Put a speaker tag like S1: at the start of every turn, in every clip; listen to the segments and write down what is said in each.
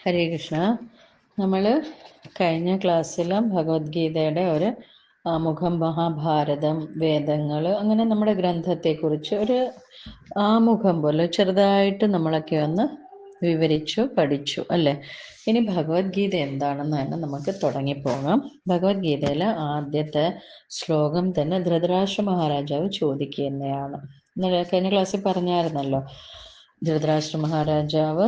S1: ഹരേ കൃഷ്ണ. നമ്മൾ കഴിഞ്ഞ ക്ലാസ്സിൽ ഭഗവത്ഗീതയുടെ ഒരു ആമുഖം, മഹാഭാരതം, വേദങ്ങൾ, അങ്ങനെ നമ്മുടെ ഗ്രന്ഥത്തെക്കുറിച്ച് ഒരു ആമുഖം പോലെ ചെറുതായിട്ട് നമ്മളൊക്കെ ഒന്ന് വിവരിച്ചു പഠിച്ചു അല്ലേ. ഇനി ഭഗവത്ഗീത എന്താണെന്ന് തന്നെ നമുക്ക് തുടങ്ങിപ്പോകാം. ഭഗവത്ഗീതയിലെ ആദ്യത്തെ ശ്ലോകം തന്നെ ധൃതരാഷ്ട്ര മഹാരാജാവ് ചോദിക്കുന്നതാണ്. കഴിഞ്ഞ ക്ലാസ്സിൽ പറഞ്ഞായിരുന്നല്ലോ, ധൃതരാഷ്ട്ര മഹാരാജാവ്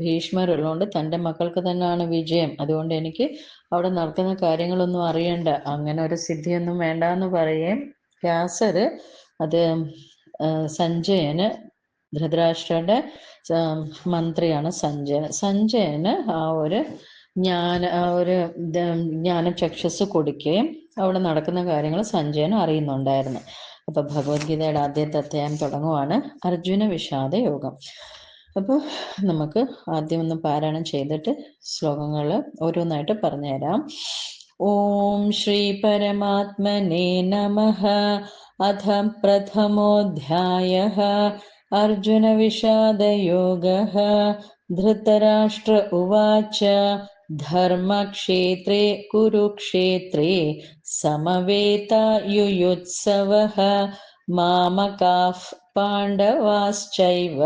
S1: ഭീഷ്മർ ഉള്ളതുകൊണ്ട് തൻ്റെ മക്കൾക്ക് തന്നെയാണ് വിജയം, അതുകൊണ്ട് എനിക്ക് അവിടെ നടക്കുന്ന കാര്യങ്ങളൊന്നും അറിയണ്ട, അങ്ങനെ ഒരു സിദ്ധിയൊന്നും വേണ്ട എന്ന് പറയുകയും വ്യാസർ അത് സഞ്ജയന്, ധൃതരാഷ്ട്രയുടെ മന്ത്രിയാണ് സഞ്ജയന് ആ ഒരു ജ്ഞാനചക്ഷസ് കൊടുക്കുകയും അവിടെ നടക്കുന്ന കാര്യങ്ങൾ സഞ്ജയന് അറിയുന്നുണ്ടായിരുന്നു. അപ്പൊ ഭഗവത്ഗീതയുടെ ആദ്യത്തെ അധ്യായം തുടങ്ങുവാണ്, അർജുന വിഷാദ യോഗം. അപ്പോൾ നമുക്ക് ആദ്യം ഒന്ന് പാരായണം ചെയ്തിട്ട് ശ്ലോകങ്ങൾ ഓരോന്നായിട്ട് പറഞ്ഞുതരാം. ഓം ശ്രീ പരമാത്മനേ നമഃ. അഥ പ്രഥമോധ്യായഃ അർജുന വിഷാദയോഗഃ. ധൃതരാഷ്ട്ര ഉവാച ധർമ്മക്ഷേത്രേ കുരുക്ഷേത്രേ സമവേതായുയുത്സവഃ മാമകാഃ പാണ്ഡവാശ്ചൈവ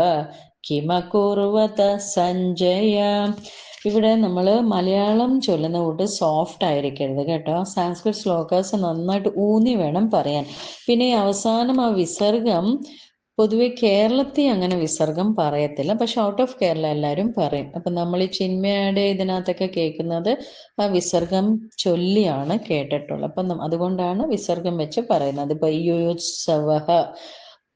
S1: കിമകുർവത സഞ്ജയ. ഇവിടെ നമ്മൾ മലയാളം ചൊല്ലുന്ന കൂട്ട് സോഫ്റ്റ് ആയിരിക്കരുത് കേട്ടോ. സാൻസ്ക്രിറ്റ് ശ്ലോകാസ് നന്നായിട്ട് ഊന്നി വേണം പറയാൻ. പിന്നെ അവസാനം ആ വിസർഗം പൊതുവെ കേരളത്തിൽ അങ്ങനെ വിസർഗം പറയത്തില്ല, പക്ഷെ ഔട്ട് ഓഫ് കേരള എല്ലാവരും പറയും. അപ്പം നമ്മൾ ഈ ചിന്മയുടെ ഇതിനകത്തൊക്കെ കേൾക്കുന്നത് ആ വിസർഗം ചൊല്ലിയാണ് കേട്ടിട്ടുള്ളത്. അപ്പം അതുകൊണ്ടാണ് വിസർഗം വെച്ച് പറയുന്നത്. ഇപ്പൊ യുയുത്സവ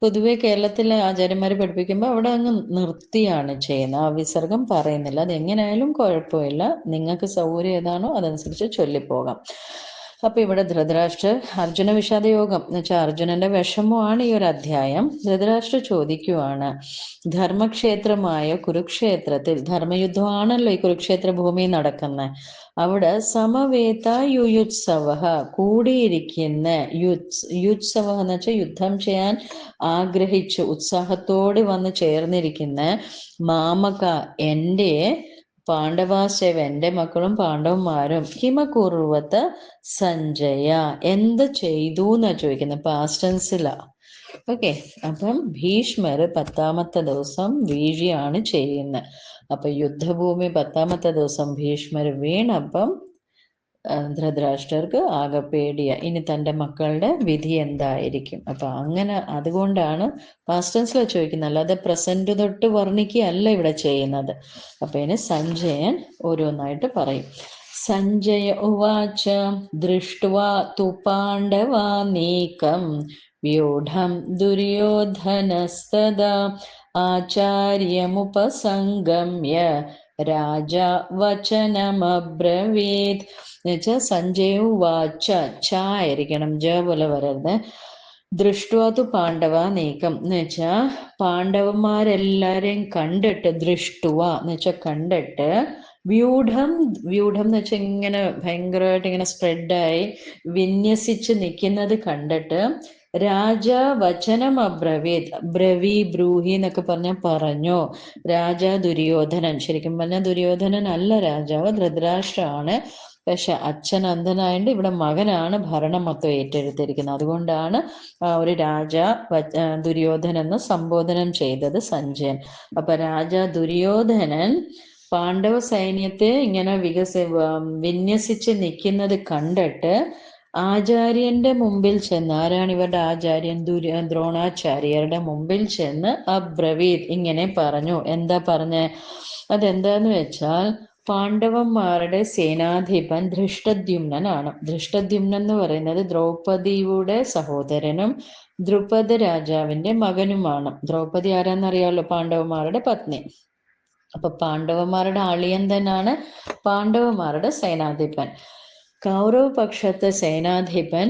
S1: പൊതുവെ കേരളത്തിലെ ആചാര്യന്മാർ പഠിപ്പിക്കുമ്പോൾ അവിടെ അങ്ങ് നിർത്തിയാണ് ചെയ്യുന്നത്, ആ വിസർഗം പറയുന്നില്ല. അതെങ്ങനെയായാലും കുഴപ്പമില്ല, നിങ്ങൾക്ക് സൗകര്യം ഏതാണോ അതനുസരിച്ച് ചൊല്ലിപ്പോകാം. അപ്പൊ ഇവിടെ ധൃതരാഷ്ട്ര അർജുന വിഷാദ യോഗം എന്ന് വെച്ചാൽ അർജുനന്റെ വിഷമമാണ് ഈ ഒരു അധ്യായം. ധൃതരാഷ്ട്ര ചോദിക്കുവാണ്, ധർമ്മക്ഷേത്രമായ കുരുക്ഷേത്രത്തിൽ, ധർമ്മയുദ്ധമാണല്ലോ ഈ കുരുക്ഷേത്ര ഭൂമി നടക്കുന്നത്, അവിടെ സമവേത യുയുത്സവ കൂടിയിരിക്കുന്ന, യുത്സവ എന്ന് വെച്ചാൽ യുദ്ധം ചെയ്യാൻ ആഗ്രഹിച്ച് ഉത്സാഹത്തോടെ വന്ന് ചേർന്നിരിക്കുന്ന, മാമക എൻ്റെ, പാണ്ഡവാശേവ എൻ്റെ മക്കളും പാണ്ഡവന്മാരും, ഹിമകുർവത്ത് സഞ്ജയ എന്ത് ചെയ്തു എന്നാ ചോദിക്കുന്നത്, പാസ്റ്റ് ടെൻസിലാ. ഓക്കെ, അപ്പം ഭീഷ്മർ 10ാമത്തെ ദിവസം വീഴിയാണ് ചെയ്യുന്നത്. അപ്പൊ യുദ്ധഭൂമി 10ാമത്തെ ദിവസം ഭീഷ്മർ വീണപ്പം ധൃതരാഷ്ട്രർക്ക് ആകെ പേടിയ, ഇനി തൻ്റെ മക്കളുടെ വിധി എന്തായിരിക്കും. അപ്പൊ അങ്ങനെ അതുകൊണ്ടാണ് പാസ്റ്റ് ടെൻസിൽ ചോദിക്കുന്നത്, അല്ലാതെ പ്രസന്റ് തൊട്ട് വർണ്ണിക്കുകയല്ല ഇവിടെ ചെയ്യുന്നത്. അപ്പൊ ഇനി സഞ്ജയൻ ഓരോന്നായിട്ട് പറയും. സഞ്ജയ ഉവാച ദൃഷ്ട്വാ തു പാണ്ഡവാനീകം വ്യൂഢം ദുര്യോധനസ്തദാ ആചാര്യമുപസംഗമ്യ രാജാ വചനമബ്രവീത്. എന്നുവെച്ചാൽ സഞ്ജയു വാച്ച, ച ആയിരിക്കണം, ജ പോലെ വരരുത്. ദൃഷ്ട്വാതു പാണ്ഡവ നീക്കം എന്ന് വെച്ചാൽ പാണ്ഡവന്മാരെല്ലാരെയും കണ്ടിട്ട്, ദൃഷ്ടുവ എന്ന് വെച്ചാൽ കണ്ടിട്ട്, വ്യൂഢം, വ്യൂഢം എന്ന് വെച്ചാൽ ഇങ്ങനെ ഭയങ്കരമായിട്ട് ഇങ്ങനെ സ്പ്രെഡായി വിന്യസിച്ച് നിൽക്കുന്നത് കണ്ടിട്ട്, രാജ വചനം അബ്രവീത്, ബ്രവി ബ്രൂഹി എന്നൊക്കെ പറഞ്ഞാൽ പറഞ്ഞു. രാജ ദുര്യോധനൻ, ശരിക്കും പറഞ്ഞാൽ ദുര്യോധനൻ അല്ല രാജാവ്, ധൃതരാഷ്ട്രമാണ്. പക്ഷെ അച്ഛൻ അന്ധനായതുകൊണ്ട് ഇവിടെ മകനാണ് ഭരണം മൊത്തം ഏറ്റെടുത്തിരിക്കുന്നത്. അതുകൊണ്ടാണ് ഒരു രാജ ദുര്യോധനൻ എന്ന് സംബോധനം ചെയ്തത് സഞ്ജയൻ. അപ്പൊ രാജ ദുര്യോധനൻ പാണ്ഡവ സൈന്യത്തെ ഇങ്ങനെ വിന്യസിച്ച് നിൽക്കുന്നത് കണ്ടിട്ട് ആചാര്യന്റെ മുമ്പിൽ ചെന്ന്, ആരാണ് ഇവരുടെ ആചാര്യൻ, ദ്രോണാചാര്യരുടെ മുമ്പിൽ ചെന്ന് അബ്രവീത് ഇങ്ങനെ പറഞ്ഞു. എന്താ പറഞ്ഞേ? അതെന്താന്ന് വെച്ചാൽ പാണ്ഡവന്മാരുടെ സേനാധിപൻ ധൃഷ്ടദ്യുമ്നനാണ്. ധൃഷ്ടദ്യുമ്നൻ എന്ന് പറയുന്നത് ദ്രൗപദിയുടെ സഹോദരനും ദ്രുപദ രാജാവിന്റെ മകനുമാണ്. ദ്രൗപദി ആരാന്നറിയാമല്ലോ, പാണ്ഡവന്മാരുടെ പത്നി. അപ്പൊ പാണ്ഡവന്മാരുടെ അളിയൻ തന്നെയാണ് പാണ്ഡവന്മാരുടെ സേനാധിപൻ. കൗരവ പക്ഷത്തെ സേനാധിപൻ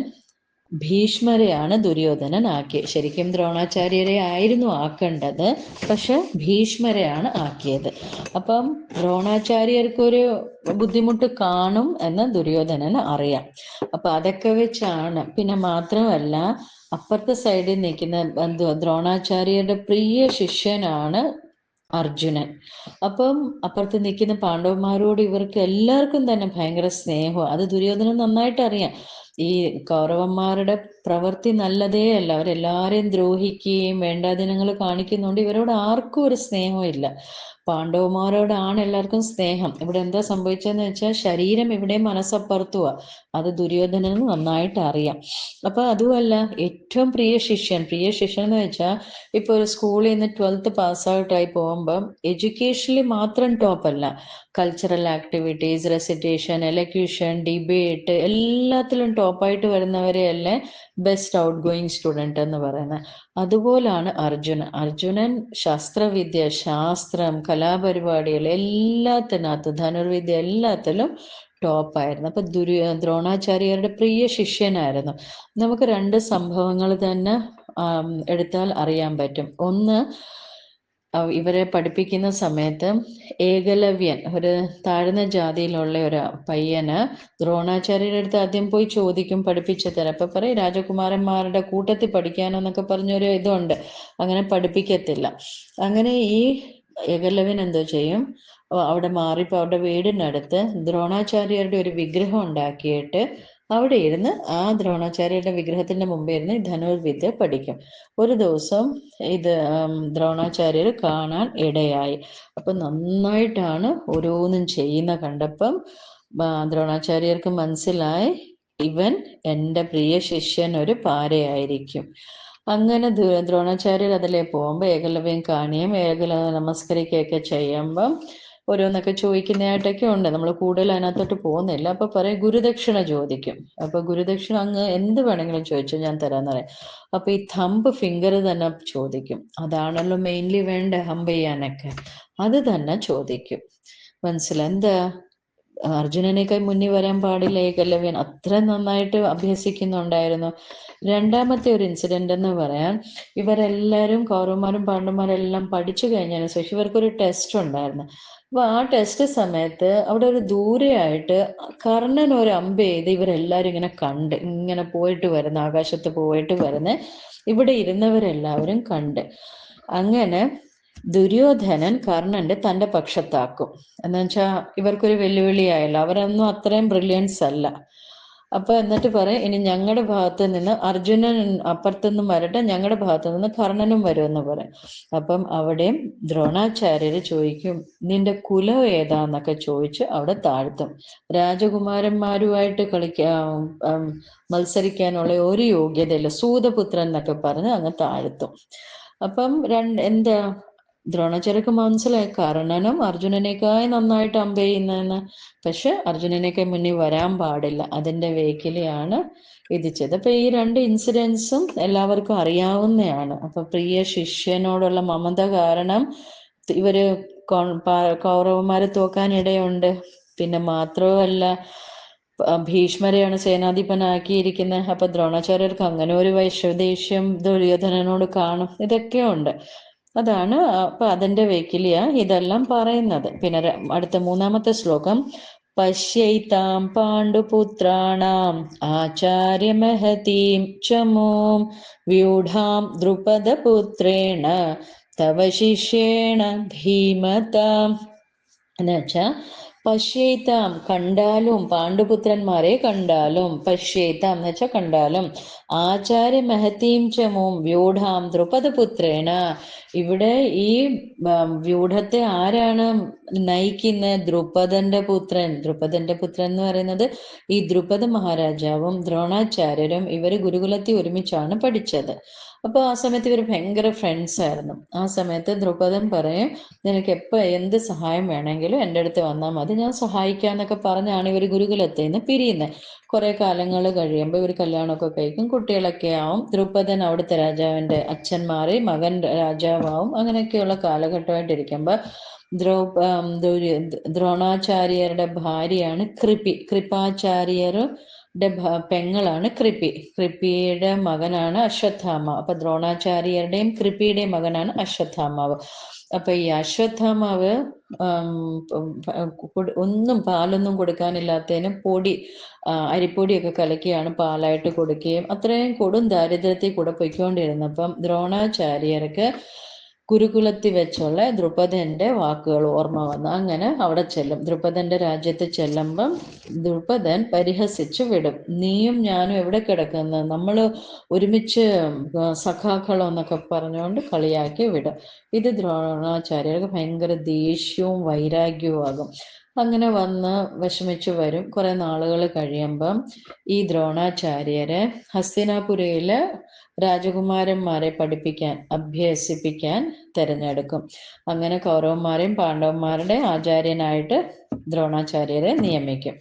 S1: ഭീഷ്മരെയാണ് ദുര്യോധനൻ ആക്കിയത്. ശരിക്കും ദ്രോണാചാര്യരെ ആയിരുന്നു ആക്കേണ്ടത്, പക്ഷെ ഭീഷ്മരെയാണ് ആക്കിയത്. അപ്പം ദ്രോണാചാര്യർക്കൊരു ബുദ്ധിമുട്ട് കാണും എന്ന് ദുര്യോധനന് അറിയാം. അപ്പൊ അതൊക്കെ വെച്ചാണ്. പിന്നെ മാത്രമല്ല, അപ്പുറത്തെ സൈഡിൽ നിൽക്കുന്ന ദ്രോണാചാര്യരുടെ പ്രിയ ശിഷ്യനാണ് അർജുനൻ. അപ്പം അപ്പുറത്ത് നിൽക്കുന്ന പാണ്ഡവന്മാരോട് ഇവർക്ക് എല്ലാവർക്കും തന്നെ ഭയങ്കര സ്നേഹമാണ്. അത് ദുര്യോധനൻ നന്നായിട്ട് അറിയാം. ഈ കൗരവന്മാരുടെ പ്രവൃത്തി നല്ലതേ അല്ല. അവരെല്ലാവരെയും ദ്രോഹിക്കുകയും വേണ്ടാദിനങ്ങൾ കാണിക്കുന്നുണ്ട്. ഇവരോട് ആർക്കും ഒരു സ്നേഹമില്ല. പാണ്ഡവന്മാരോടാണ് എല്ലാവർക്കും സ്നേഹം. ഇവിടെ എന്താ സംഭവിച്ചതെന്ന് വെച്ചാൽ ശരീരം ഇവിടെയും മനസ്സപ്പുറത്തുവാ. അത് ദുര്യോധനന് നന്നായിട്ട് അറിയാം. അപ്പൊ അതുമല്ല, ഏറ്റവും പ്രിയ ശിഷ്യൻ എന്ന് വെച്ചാൽ ഇപ്പോൾ ഒരു സ്കൂളിൽ നിന്ന് 12th പാസ് ഔട്ടായി പോകുമ്പം എഡ്യൂക്കേഷനിൽ മാത്രം ടോപ്പല്ല, cultural activities, recitation, elocution, debate എല്ലാത്തിലും ടോപ്പായിട്ട് വരുന്നവരെയല്ലേ ബെസ്റ്റ് ഔട്ട് ഗോയിങ് സ്റ്റുഡൻറ് എന്ന് പറയുന്നത്. അതുപോലാണ് അർജുനൻ ശാസ്ത്രവിദ്യ, ശാസ്ത്രം, കലാപരിപാടികൾ എല്ലാത്തിനകത്ത്, ധനുർവിദ്യ എല്ലാത്തിലും ടോപ്പായിരുന്നു. അപ്പൊ ദ്രോണാചാര്യരുടെ പ്രിയ ശിഷ്യനായിരുന്നു. നമുക്ക് രണ്ട് സംഭവങ്ങൾ തന്നെ എടുത്താൽ അറിയാൻ പറ്റും. ഒന്ന്, ഇവരെ പഠിപ്പിക്കുന്ന സമയത്ത് ഏകലവ്യൻ, ഒരു താഴ്ന്ന ജാതിയിലുള്ള ഒരു പയ്യന് ദ്രോണാചാര്യരുടെ അടുത്ത് ആദ്യം പോയി ചോദിക്കും പഠിപ്പിച്ചു തരാം. അപ്പൊ പറയും രാജകുമാരന്മാരുടെ കൂട്ടത്തിൽ പഠിക്കാനോന്നൊക്കെ പറഞ്ഞൊരു ഇതുണ്ട്, അങ്ങനെ പഠിപ്പിക്കത്തില്ല. അങ്ങനെ ഈ ഏകലവ്യൻ എന്തോ ചെയ്യും, അവിടെ മാറിപ്പോ അവരുടെ വീടിനടുത്ത് ദ്രോണാചാര്യരുടെ ഒരു വിഗ്രഹം ഉണ്ടാക്കിയിട്ട് അവിടെ ഇരുന്ന് ആ ദ്രോണാചാര്യരുടെ വിഗ്രഹത്തിന്റെ മുമ്പേ ഇരുന്ന് ധനുർവിദ്യ പഠിക്കും. ഒരു ദിവസം ഇത് ദ്രോണാചാര്യർ കാണാൻ ഇടയായി. അപ്പൊ നന്നായിട്ടാണ് ഓരോന്നും ചെയ്യുന്ന കണ്ടപ്പം ദ്രോണാചാര്യർക്ക് മനസ്സിലായി, ഇവൻ എൻ്റെ പ്രിയ ശിഷ്യൻ ഒരു പാരയായിരിക്കും. അങ്ങനെ ദ്രോണാചാര്യർ അതിലേ പോകുമ്പോൾ ഏകലവ്യം കാണുകയും ഏകലവ്യം നമസ്കരിക്കുകയൊക്കെ ചെയ്യുമ്പം ഓരോന്നൊക്കെ ചോദിക്കുന്നതായിട്ടൊക്കെ ഉണ്ട്. നമ്മൾ കൂടുതൽ അതിനകത്തോട്ട് പോകുന്നില്ല. അപ്പൊ പറയും ഗുരുദക്ഷിണ ചോദിക്കും. അപ്പൊ ഗുരുദക്ഷിണ അങ്ങ് എന്ത് വേണമെങ്കിലും ചോദിച്ചു, ഞാൻ തരാന്ന് പറയാം. അപ്പൊ ഈ തമ്പ് ഫിംഗർ തന്നെ ചോദിക്കും. അതാണല്ലോ മെയിൻലി വേണ്ട ഹംബ് ചെയ്യാനൊക്കെ, അത് തന്നെ ചോദിക്കും. മനസ്സിലായി എന്താ? അർജുനനേക്കാൾ മുന്നിൽ വരാൻ പാടില്ല ഏകലവ്യൻ, അത്ര നന്നായിട്ട് അഭ്യസിക്കുന്നുണ്ടായിരുന്നു. രണ്ടാമത്തെ ഒരു ഇൻസിഡന്റ് എന്ന് പറയാൻ, ഇവരെല്ലാവരും കൗരവന്മാരും പാണ്ഡവന്മാരും എല്ലാം പഠിച്ചു കഴിഞ്ഞതിന് ശേഷം ഇവർക്കൊരു ടെസ്റ്റ് ഉണ്ടായിരുന്നു. അപ്പൊ ആ ടെസ്റ്റ് സമയത്ത് അവിടെ ഒരു ദൂരെയായിട്ട് കർണൻ ഒരു അമ്പ് ചെയ്ത് ഇവരെല്ലാരും ഇങ്ങനെ കണ്ട്, ഇങ്ങനെ പോയിട്ട് വരുന്ന, ആകാശത്ത് പോയിട്ട് വരുന്ന ഇവിടെ ഇരുന്നവരെല്ലാവരും കണ്ട്. അങ്ങനെ ദുര്യോധനൻ കർണന്റെ തന്റെ പക്ഷത്താക്കും. എന്ന് വെച്ചാൽ ഇവർക്കൊരു വെല്ലുവിളിയായല്ലോ, അവരൊന്നും അത്രയും ബ്രില്യൻസ് അല്ല. അപ്പൊ എന്നിട്ട് പറയും, ഇനി ഞങ്ങളുടെ ഭാഗത്ത് നിന്ന് അർജുനൻ അപ്പുറത്തുനിന്നും വരട്ടെ, ഞങ്ങളുടെ ഭാഗത്ത് നിന്ന് കർണനും വരുമെന്ന് പറയും. അപ്പം അവിടെയും ദ്രോണാചാര്യര് ചോദിക്കും, നിന്റെ കുലം ഏതാന്നൊക്കെ ചോദിച്ച് അവിടെ താഴ്ത്തും. രാജകുമാരന്മാരുമായിട്ട് മത്സരിക്കാനുള്ള ഒരു യോഗ്യതയില്ല, സൂതപുത്രൻ എന്നൊക്കെ പറഞ്ഞ് അങ്ങ് താഴ്ത്തും. അപ്പം എന്താ, ദ്രോണാചാര്യർക്ക് മനസ്സിലായി കർണനും അർജുനനേക്കായി നന്നായിട്ട് അമ്പ് ചെയ്യുന്നതെന്ന്. പക്ഷെ അർജുനനേക്കാൾ മുന്നിൽ വരാൻ പാടില്ല, അതിന്റെ വേക്കിലെയാണ് ഇത് ചെയ്തത്. അപ്പൊ ഈ രണ്ട് ഇൻസിഡൻസും എല്ലാവർക്കും അറിയാവുന്നതാണ്. അപ്പൊ പ്രിയ ശിഷ്യനോടുള്ള മമത കാരണം ഇവര് കൗരവന്മാരെ തോക്കാനിടയുണ്ട്. പിന്നെ മാത്രവുമല്ല, ഭീഷ്മരെയാണ് സേനാധിപനാക്കിയിരിക്കുന്നത്. അപ്പൊ ദ്രോണാചാര്യർക്ക് അങ്ങനെ ഒരു വൈശ്വദേഷ്യം ദുര്യോധനനോട് കാണും. ഇതൊക്കെ ഉണ്ട്. അതാണ് അപ്പൊ അതിന്റെ വേക്കിലിയാ ഇതെല്ലാം പറയുന്നത്. പിന്നെ അടുത്ത മൂന്നാമത്തെ ശ്ലോകം, പശ്യൈതാം പാണ്ഡുപുത്രാണാം ആചാര്യമഹതീം ചമൂം വ്യൂഢാം ദ്രുപദപുത്രേണ തവ ശിഷ്യേണ ഭീമതാം. എന്നുവെച്ചാ പശ്യേത്താം, കണ്ടാലും, പാണ്ഡുപുത്രന്മാരെ കണ്ടാലും, പശ്യേത്താം എന്ന് വെച്ചാൽ കണ്ടാലും, ആചാര്യ മഹതീം ചമൂം വ്യൂഢാം ദ്രുപദപുത്രേണ, ഇവിടെ ഈ വ്യൂഢത്തെ ആരാണ് നയിക്കുന്നത്? ദ്രുപദന്റെ പുത്രൻ. ദ്രുപദന്റെ പുത്രൻ എന്ന് പറയുന്നത് ഈ ദ്രുപദ മഹാരാജാവും ദ്രോണാചാര്യരും ഇവര് ഗുരുകുലത്തിൽ ഒരുമിച്ചാണ് പഠിച്ചത്. അപ്പൊ ആ സമയത്ത് ഇവർ ഭയങ്കര ഫ്രണ്ട്സ് ആയിരുന്നു. ആ സമയത്ത് ദ്രുപദൻ പറയും, നിനക്ക് എപ്പോൾ എന്ത് സഹായം വേണമെങ്കിലും എൻ്റെ അടുത്ത് വന്നാൽ മതി, ഞാൻ സഹായിക്കാന്നൊക്കെ പറഞ്ഞാണ് ഇവർ ഗുരുകുലത്തിൽ നിന്ന് പിരിയുന്നത്. കുറെ കാലങ്ങൾ കഴിയുമ്പോൾ ഇവർ കല്യാണമൊക്കെ കഴിക്കും, കുട്ടികളൊക്കെ ആവും. ദ്രുപദൻ അവിടുത്തെ രാജാവിന്റെ അച്ഛൻ മാറി മകൻ രാജാവാവും. അങ്ങനെയൊക്കെയുള്ള കാലഘട്ടമായിട്ടിരിക്കുമ്പോൾ ദ്രോണാചാര്യരുടെ ഭാര്യയാണ് കൃപാചാര്യർ പെങ്ങളാണ് കൃപിയുടെ മകനാണ് അശ്വത്ഥാമ. അപ്പൊ ദ്രോണാചാര്യരുടെയും കൃപിയുടെയും മകനാണ് അശ്വത്ഥാമാവ്. അപ്പൊ ഈ അശ്വത്ഥാമാവ് ഒന്നും പാലൊന്നും കൊടുക്കാനില്ലാത്തതിന് അരിപ്പൊടിയൊക്കെ കലക്കിയാണ് പാലായിട്ട് കൊടുക്കുകയും അത്രയും കൊടും ദാരിദ്ര്യത്തിൽ കൂടെ പൊയ്ക്കൊണ്ടിരുന്നപ്പം ദ്രോണാചാര്യർക്ക് ഗുരുകുലത്തിൽ വെച്ചുള്ള ദ്രുപദന്റെ വാക്കുകൾ ഓർമ്മ വന്നു. അങ്ങനെ അവിടെ ചെല്ലും. ദ്രുപദന്റെ രാജ്യത്ത് ചെല്ലുമ്പം ദ്രുപദൻ പരിഹസിച്ചു വിടും. നീയും ഞാനും എവിടെ കിടക്കുന്നു, നമ്മൾ ഒരുമിച്ച് സഖാക്കളോ എന്നൊക്കെ പറഞ്ഞുകൊണ്ട് കളിയാക്കി വിടും. ഇത് ദ്രോണാചാര്യർക്ക് ഭയങ്കര ദേഷ്യവും വൈരാഗ്യവും ആകും. അങ്ങനെ വന്ന് വിഷമിച്ചു വരും. കുറെ നാളുകൾ കഴിയുമ്പം ഈ ദ്രോണാചാര്യരെ ഹസ്തിനാപുരയിലെ രാജകുമാരന്മാരെ പഠിപ്പിക്കാൻ അഭ്യസിപ്പിക്കാൻ തിരഞ്ഞെടുക്കും. അങ്ങനെ കൗരവന്മാരെയും പാണ്ഡവന്മാരുടെ ആചാര്യനായിട്ട് ദ്രോണാചാര്യരെ നിയമിക്കും.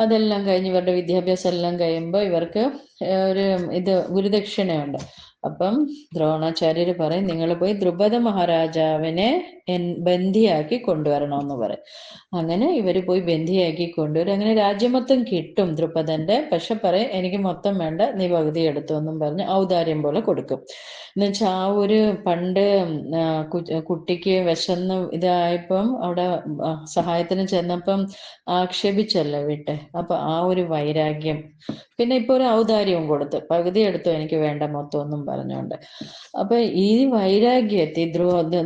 S1: അതെല്ലാം കഴിഞ്ഞ് ഇവരുടെ വിദ്യാഭ്യാസം എല്ലാം കഴിയുമ്പോൾ ഇവർക്ക് ഒരു ഗുരുദക്ഷിണയുണ്ട്. അപ്പം ദ്രോണാചാര്യര് പറയും, നിങ്ങൾ പോയി ദ്രുപദ മഹാരാജാവിനെ ബന്ധിയാക്കി കൊണ്ടുവരണമെന്ന് പറയും. അങ്ങനെ ഇവർ പോയി ബന്ധിയാക്കി കൊണ്ടുവരും. അങ്ങനെ രാജ്യം മൊത്തം കിട്ടും ദ്രുപദന്റെ. പക്ഷെ പറയും, എനിക്ക് മൊത്തം വേണ്ട, നീ പകുതി എടുത്തു എന്നും പറഞ്ഞ് ഔദാര്യം പോലെ കൊടുക്കും. എന്നുവെച്ചാൽ ആ ഒരു പണ്ട് കുട്ടിക്ക് വിശന്ന് ഇതായപ്പം അവിടെ സഹായത്തിന് ചെന്നപ്പം ആക്ഷേപിച്ചല്ലോ വിട്ടെ. അപ്പൊ ആ ഒരു വൈരാഗ്യം, പിന്നെ ഇപ്പൊ ഒരു ഔദാര്യവും കൊടുത്ത് പകുതി എടുത്തു, എനിക്ക് വേണ്ട മൊത്തം ഒന്നും പറഞ്ഞുകൊണ്ട്. അപ്പൊ ഈ വൈരാഗ്യത്തിൽ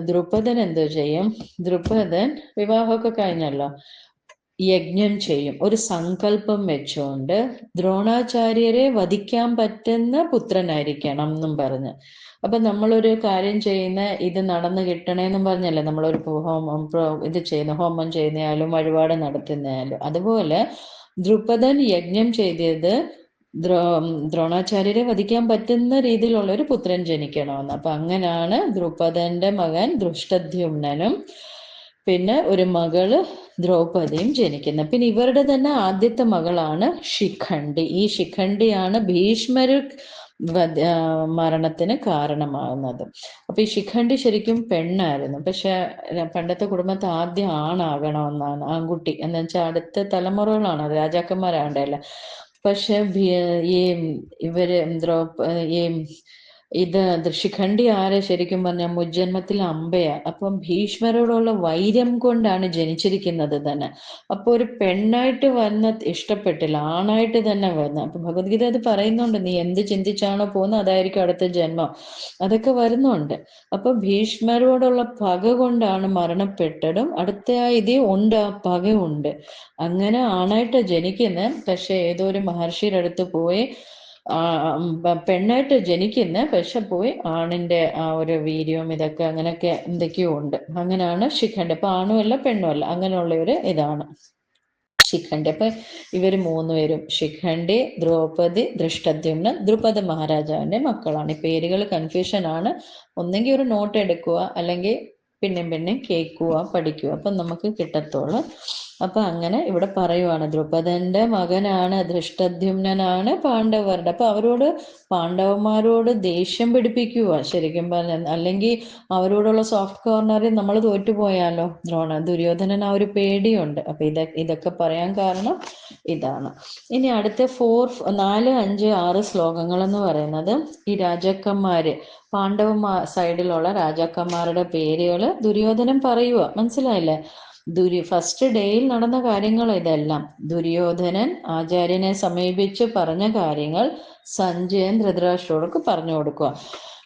S1: ദ്രുപദൻ എന്തോ ചെയ്യും, ദ്രുപദൻ വിവാഹമൊക്കെ കഴിഞ്ഞല്ലോ, യജ്ഞം ചെയ്യും. ഒരു സങ്കല്പം വെച്ചുകൊണ്ട് ദ്രോണാചാര്യരെ വധിക്കാൻ പറ്റുന്ന പുത്രനായിരിക്കണം എന്നും പറഞ്ഞ്. അപ്പൊ നമ്മളൊരു കാര്യം ചെയ്യുന്ന ഇത് നടന്നു കിട്ടണേന്നും പറഞ്ഞല്ലേ നമ്മളൊരു ഇത് ചെയ്യുന്ന ഹോമം ചെയ്യുന്നയാലും വഴിപാട് നടത്തുന്നയാലും. അതുപോലെ ദ്രുപദൻ യജ്ഞം ചെയ്തത് ദ്രോണാചാര്യരെ വധിക്കാൻ പറ്റുന്ന രീതിയിലുള്ള ഒരു പുത്രൻ ജനിക്കണമെന്ന്. അപ്പൊ അങ്ങനെയാണ് ദ്രുപദന്റെ മകൻ ദൃഷ്ടദ്യുമ്നനും പിന്നെ ഒരു മകള് ദ്രൗപദിയും ജനിക്കുന്നത്. പിന്നെ ഇവരുടെ തന്നെ ആദ്യത്തെ മകളാണ് ശിഖണ്ഡി. ഈ ശിഖണ്ഡിയാണ് ഭീഷ്മര് മരണത്തിന് കാരണമാകുന്നത്. അപ്പൊ ഈ ശിഖണ്ഡി ശരിക്കും പെണ്ണായിരുന്നു. പക്ഷെ പണ്ടത്തെ കുടുംബത്തെ ആദ്യം ആണാകണമെന്നാണ്, ആൺകുട്ടി എന്ന് വെച്ചാൽ അടുത്ത തലമുറകളാണ് രാജാക്കന്മാരാകണ്ടല്ല. പക്ഷെ ഈ ഇവര് ശിഖണ്ഡി ആരെ ശരിക്കും പറഞ്ഞാൽ മുജ്ജന്മത്തിൽ അമ്പയാ. അപ്പം ഭീഷ്മരോടുള്ള വൈര്യം കൊണ്ടാണ് ജനിച്ചിരിക്കുന്നത് തന്നെ. അപ്പൊ ഒരു പെണ്ണായിട്ട് വന്ന ഇഷ്ടപ്പെട്ടില്ല, ആണായിട്ട് തന്നെ വരുന്നത്. അപ്പൊ ഭഗവത്ഗീത അത് പറയുന്നുണ്ട്, നീ എന്ത് ചിന്തിച്ചാണോ പോകുന്നത് അതായിരിക്കും അടുത്ത ജന്മം, അതൊക്കെ വരുന്നുണ്ട്. അപ്പൊ ഭീഷ്മരോടുള്ള പക കൊണ്ടാണ് മരണപ്പെട്ടതും അടുത്ത ഇത് ഉണ്ട്, ആ പകയുണ്ട്. അങ്ങനെ ആണായിട്ട് ജനിക്കുന്ന, പക്ഷെ ഏതോ ഒരു മഹർഷിയുടെ അടുത്ത് പോയി പെണ്ണായിട്ട് ജനിക്കുന്ന, പക്ഷെ പോയി ആണിന്റെ ആ ഒരു വീര്യവും ഇതൊക്കെ അങ്ങനെയൊക്കെ എന്തൊക്കെയോ ഉണ്ട്. അങ്ങനെയാണ് ശിഖണ്ഡി. അപ്പൊ ആണുമല്ല പെണ്ണുമല്ല, അങ്ങനെയുള്ള ഒരു ഇതാണ് ശിഖണ്ഡി. അപ്പൊ ഇവര് മൂന്നുപേരും ശിഖണ്ഡി, ദ്രൗപദി, ദൃഷ്ടദ്യുമ്നൻ ദ്രുപദ മഹാരാജാവിന്റെ മക്കളാണ്. ഈ പേരുകൾ കൺഫ്യൂഷൻ ആണ്. ഒന്നെങ്കിൽ ഒരു നോട്ട് എടുക്കുക, അല്ലെങ്കിൽ പിന്നെയും കേൾക്കുക, പഠിക്കുക, അപ്പം നമുക്ക് കിട്ടത്തുള്ളൂ. അപ്പൊ അങ്ങനെ ഇവിടെ പറയുവാണ്, ദ്രുപദന്റെ മകനാണ് ദൃഷ്ടദ്യുമ്നനാണ് പാണ്ഡവരുടെ. അപ്പൊ പാണ്ഡവന്മാരോട് ദേഷ്യം പിടിപ്പിക്കുക ശരിക്കും പറഞ്ഞ. അല്ലെങ്കിൽ അവരോടുള്ള സോഫ്റ്റ് കോർണറിൽ നമ്മൾ തോറ്റുപോയാലോ, ദുര്യോധനൻ ആ ഒരു പേടിയുണ്ട്. അപ്പൊ ഇതൊക്കെ പറയാൻ കാരണം ഇതാണ്. ഇനി അടുത്ത 4, 5, 6 ശ്ലോകങ്ങൾ എന്ന് പറയുന്നത് ഈ രാജാക്കന്മാര്, പാണ്ഡവ സൈഡിലുള്ള രാജാക്കന്മാരുടെ പേരുകള് ദുര്യോധനൻ പറയുക. മനസ്സിലായില്ലേ? ഫസ്റ്റ് ഡേയിൽ നടന്ന കാര്യങ്ങൾ ഇതെല്ലാം. ദുര്യോധനൻ ആചാര്യനെ സമീപിച്ച് പറഞ്ഞ കാര്യങ്ങൾ സഞ്ജയൻ ധൃതരാഷ്ട്രോടൊക്കെ പറഞ്ഞു കൊടുക്കുക.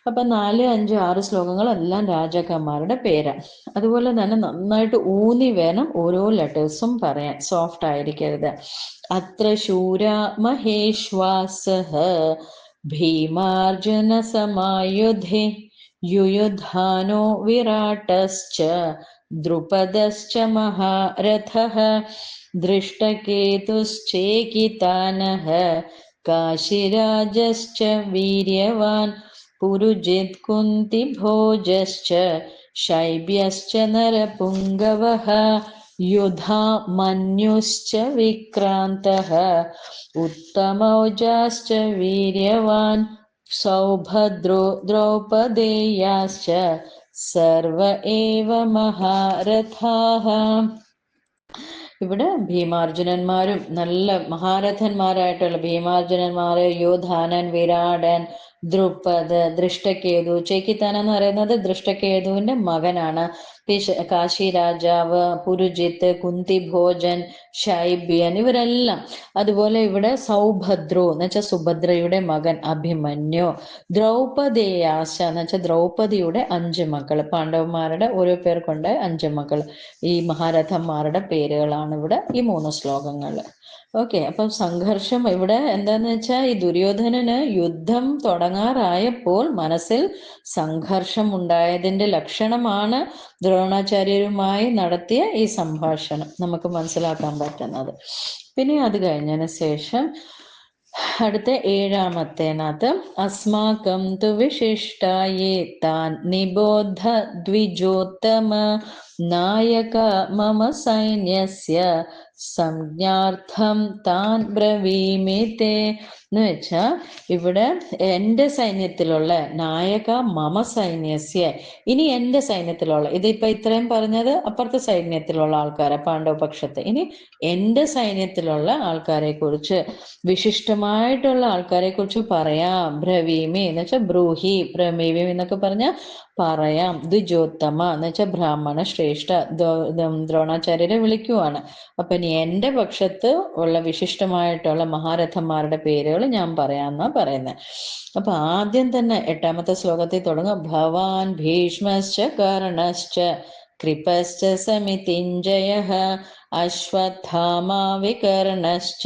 S1: അപ്പൊ 4, 5, 6 ശ്ലോകങ്ങൾ എല്ലാം രാജാക്കന്മാരുടെ പേരാണ്. അതുപോലെ തന്നെ നന്നായിട്ട് ഊന്നി വേണം ഓരോ ലെറ്റേഴ്സും പറയാൻ, സോഫ്റ്റ് ആയിരിക്കരുത്. അത്ര ശൂര മഹേശ്വാസഃ ഭീമാർജുന സമായുധേ യുയുധാനോ വിരാടശ്ച ദ്രുപദശ്ച മഹാരഥഃ ദൃഷ്ടകേതുശ്ചേകിതാനഃ കാശിരാജശ്ച വീര്യവാൻ പുരുജിത് കുന്തിഭോജശ്ച ശൈബ്യശ്ച നരപുംഗവഃ യുധാമന്യുശ്ച വിക്രാന്തഃ ഉത്തമൗജാശ്ച വീര്യവാൻ സൗഭദ്രോ ദ്രൗപദേയാശ്ച സർവ ഏവ മഹാരഥാഃ. ഇവിടെ ഭീമാർജുനന്മാരും നല്ല മഹാരഥന്മാരായിട്ടുള്ള ഭീമാർജുനന്മാര്, യോധാനൻ, വിരാടൻ, ദ്രുപദ്, ദൃഷ്ടകേതു. ചേക്കിത്താൻ എന്ന് പറയുന്നത് ദൃഷ്ടകേതുവിന്റെ മകനാണ്. കാശി രാജാവ്, പുരുജിത്ത്, കുന്തിഭോജൻ, ശൈബ്യൻ, ഇവരെല്ലാം. അതുപോലെ ഇവിടെ സൗഭദ്രു എന്ന് വെച്ചാൽ സുഭദ്രയുടെ മകൻ അഭിമന്യു, ദ്രൗപദേയാശ എന്ന് വെച്ചാൽ ദ്രൗപദിയുടെ 5 മക്കൾ, പാണ്ഡവന്മാരുടെ ഓരോ പേർ കൊണ്ട് 5 മക്കൾ. ഈ മഹാരഥന്മാരുടെ പേരുകളാണ് ഇവിടെ ഈ 3 ശ്ലോകങ്ങൾ. ഓക്കെ, അപ്പം സംഘർഷം ഇവിടെ എന്താന്ന് വെച്ചാൽ ഈ ദുര്യോധനന് യുദ്ധം തുടങ്ങാറായപ്പോൾ മനസ്സിൽ സംഘർഷം ഉണ്ടായതിന്റെ ലക്ഷണമാണ് ദ്രോണാചാര്യരുമായി നടത്തിയ ഈ സംഭാഷണം നമുക്ക് മനസ്സിലാക്കാൻ പറ്റുന്നത്. പിന്നെ അത് കഴിഞ്ഞതിന് ശേഷം അടുത്ത 7-ാമത്തേനകത്ത് അസ്മാകം തു വിശിഷ്ടായേ താൻ നിബോധ ദ്വിജോത്തമ നായക മമ സൈന്യസ്യ സംജ്ഞാർത്ഥം താൻ ബ്രവീമിതേ എന്ന് വെച്ചാൽ ഇവിടെ എൻ്റെ സൈന്യത്തിലുള്ള നായക മമ സൈന്യസ്യ, ഇനി എൻ്റെ സൈന്യത്തിലുള്ള, ഇതിപ്പോ ഇത്രയും പറഞ്ഞത് അപ്പുറത്തെ സൈന്യത്തിലുള്ള ആൾക്കാരെ പാണ്ഡവ പക്ഷത്ത്, ഇനി എൻ്റെ സൈന്യത്തിലുള്ള ആൾക്കാരെ കുറിച്ച്, വിശിഷ്ടമായിട്ടുള്ള ആൾക്കാരെ കുറിച്ച് പറയാം. ബ്രവീമി എന്ന് വെച്ചാൽ ബ്രൂഹി, ബ്രമീവി എന്നൊക്കെ പറഞ്ഞാൽ പറയാം. ദ്വിജോത്തമ എന്ന് വെച്ചാൽ ബ്രാഹ്മണ ശ്രേഷ്ഠ, ദ്രോണാചാര്യരെ വിളിക്കുവാണ്. അപ്പൊ ഇനി എന്റെ പക്ഷത്ത് ഉള്ള വിശിഷ്ടമായിട്ടുള്ള മഹാരഥന്മാരുടെ പേരുകൾ ഞാൻ പറയാന്നാ പറയുന്നത്. അപ്പൊ ആദ്യം തന്നെ 8-ാമത്തെ ശ്ലോകത്തിൽ തുടങ്ങും. ഭവാൻ ഭീഷ്മശ്ച കർണശ്ച കൃപശ്ച സമിതിഞ്ജയഃ അശ്വത്ഥാമാ വികർണശ്ച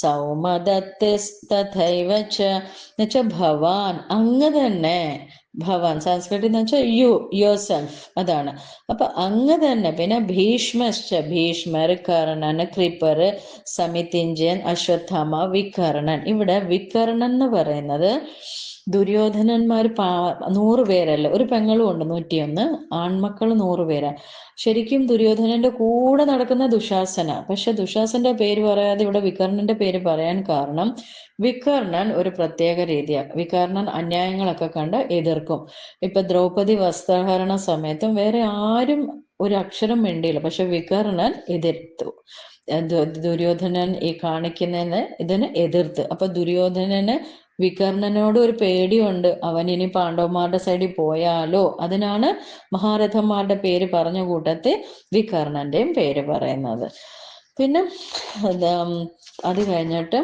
S1: സൗമദത്തസ്തഥൈവ ച എന്ന് വെച്ചാൽ ഭവാൻ, അങ്ങ് തന്നെ. ഭവാൻ സംസ്കൃതത്തിൽ എന്ന് വെച്ചാൽ യുവർ സെൽഫ്, അതാണ്. അപ്പൊ അങ്ങ് തന്നെ. പിന്നെ ഭീഷ്മശ്ച, ഭീഷ്മർ, കർണൻ, കൃപർ, സമിതിഞ്ജയൻ, അശ്വത്ഥാമ, വികർണൻ. ഇവിടെ വികർണൻ എന്ന് പറയുന്നത് ദുര്യോധനന്മാർ 100 പേരല്ല, ഒരു പെങ്ങളും ഉണ്ട് 101, ആൺമക്കൾ 100 പേരാ. ശരിക്കും ദുര്യോധനന്റെ കൂടെ നടക്കുന്ന ദുശാസന, പക്ഷെ ദുശാസന്റെ പേര് പറയാതെ ഇവിടെ വികർണന്റെ പേര് പറയാൻ കാരണം വികർണൻ ഒരു പ്രത്യേക രീതിയാണ്. വികർണൻ അന്യായങ്ങളൊക്കെ കണ്ട് എതിർക്കും. ഇപ്പൊ ദ്രൗപദി വസ്ത്രഹരണ സമയത്തും വേറെ ആരും ഒരു അക്ഷരം മിണ്ടിയില്ല, പക്ഷെ വികർണൻ എതിർത്തു. ദുര്യോധനൻ ഈ കാണിക്കുന്നതിന് ഇതിന് എതിർത്ത്. അപ്പൊ ദുര്യോധനന് വികർണനോട് ഒരു പേടിയുണ്ട്, അവൻ ഇനി പാണ്ഡവന്മാരുടെ സൈഡിൽ പോയാലോ. അതിനാണ് മഹാരഥന്മാരുടെ പേര് പറഞ്ഞ കൂട്ടത്തിൽ വികർണന്റെയും പേര് പറയുന്നത്. പിന്നെ അത് കഴിഞ്ഞിട്ട്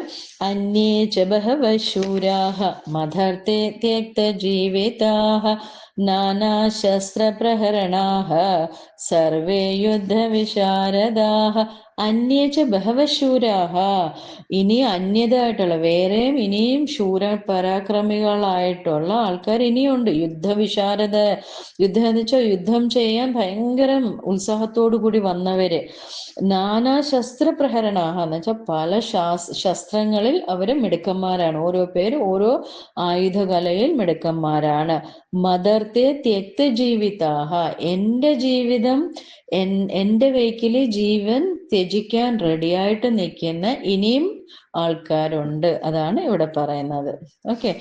S1: അന്യേ ച ബഹവഃ ശൂരാഃ മദർത്ഥേ ത്യക്ത ജീവിതാഃ നാനാശസ്ത്രപ്രഹരണാഃ സർവേ യുദ്ധവിശാരദാഃ. അന്യേ ച ബഹവഃ ശൂരാഃ, ഇനി അന്യതായിട്ടുള്ള വേറെയും ഇനിയും ശൂര പരാക്രമികളായിട്ടുള്ള ആൾക്കാർ ഇനിയുണ്ട്. യുദ്ധവിശാരദ, യുദ്ധം എന്ന് വെച്ചാൽ യുദ്ധം ചെയ്യാൻ ഭയങ്കര ഉത്സാഹത്തോടു കൂടി വന്നവര്. നാനാ ശസ്ത്രപ്രഹരണാഹ എന്ന് വെച്ചാൽ പല ശസ്ത്രങ്ങളിൽ അവര് മിടുക്കന്മാരാണ്. ഓരോ പേര് ഓരോ ആയുധകലയിൽ മിടുക്കന്മാരാണ്. മദർത്തെ ത്യക്ത ജീവിതാഹ, എന്റെ ജീവിതം, എന്റെ വെയ്ക്കില് ജീവൻ ത്യജിക്കാൻ റെഡിയായിട്ട് നിൽക്കുന്ന ഇനിയും ആൾക്കാരുണ്ട്. അതാണ് ഇവിടെ പറയുന്നത്. ഓക്കെ,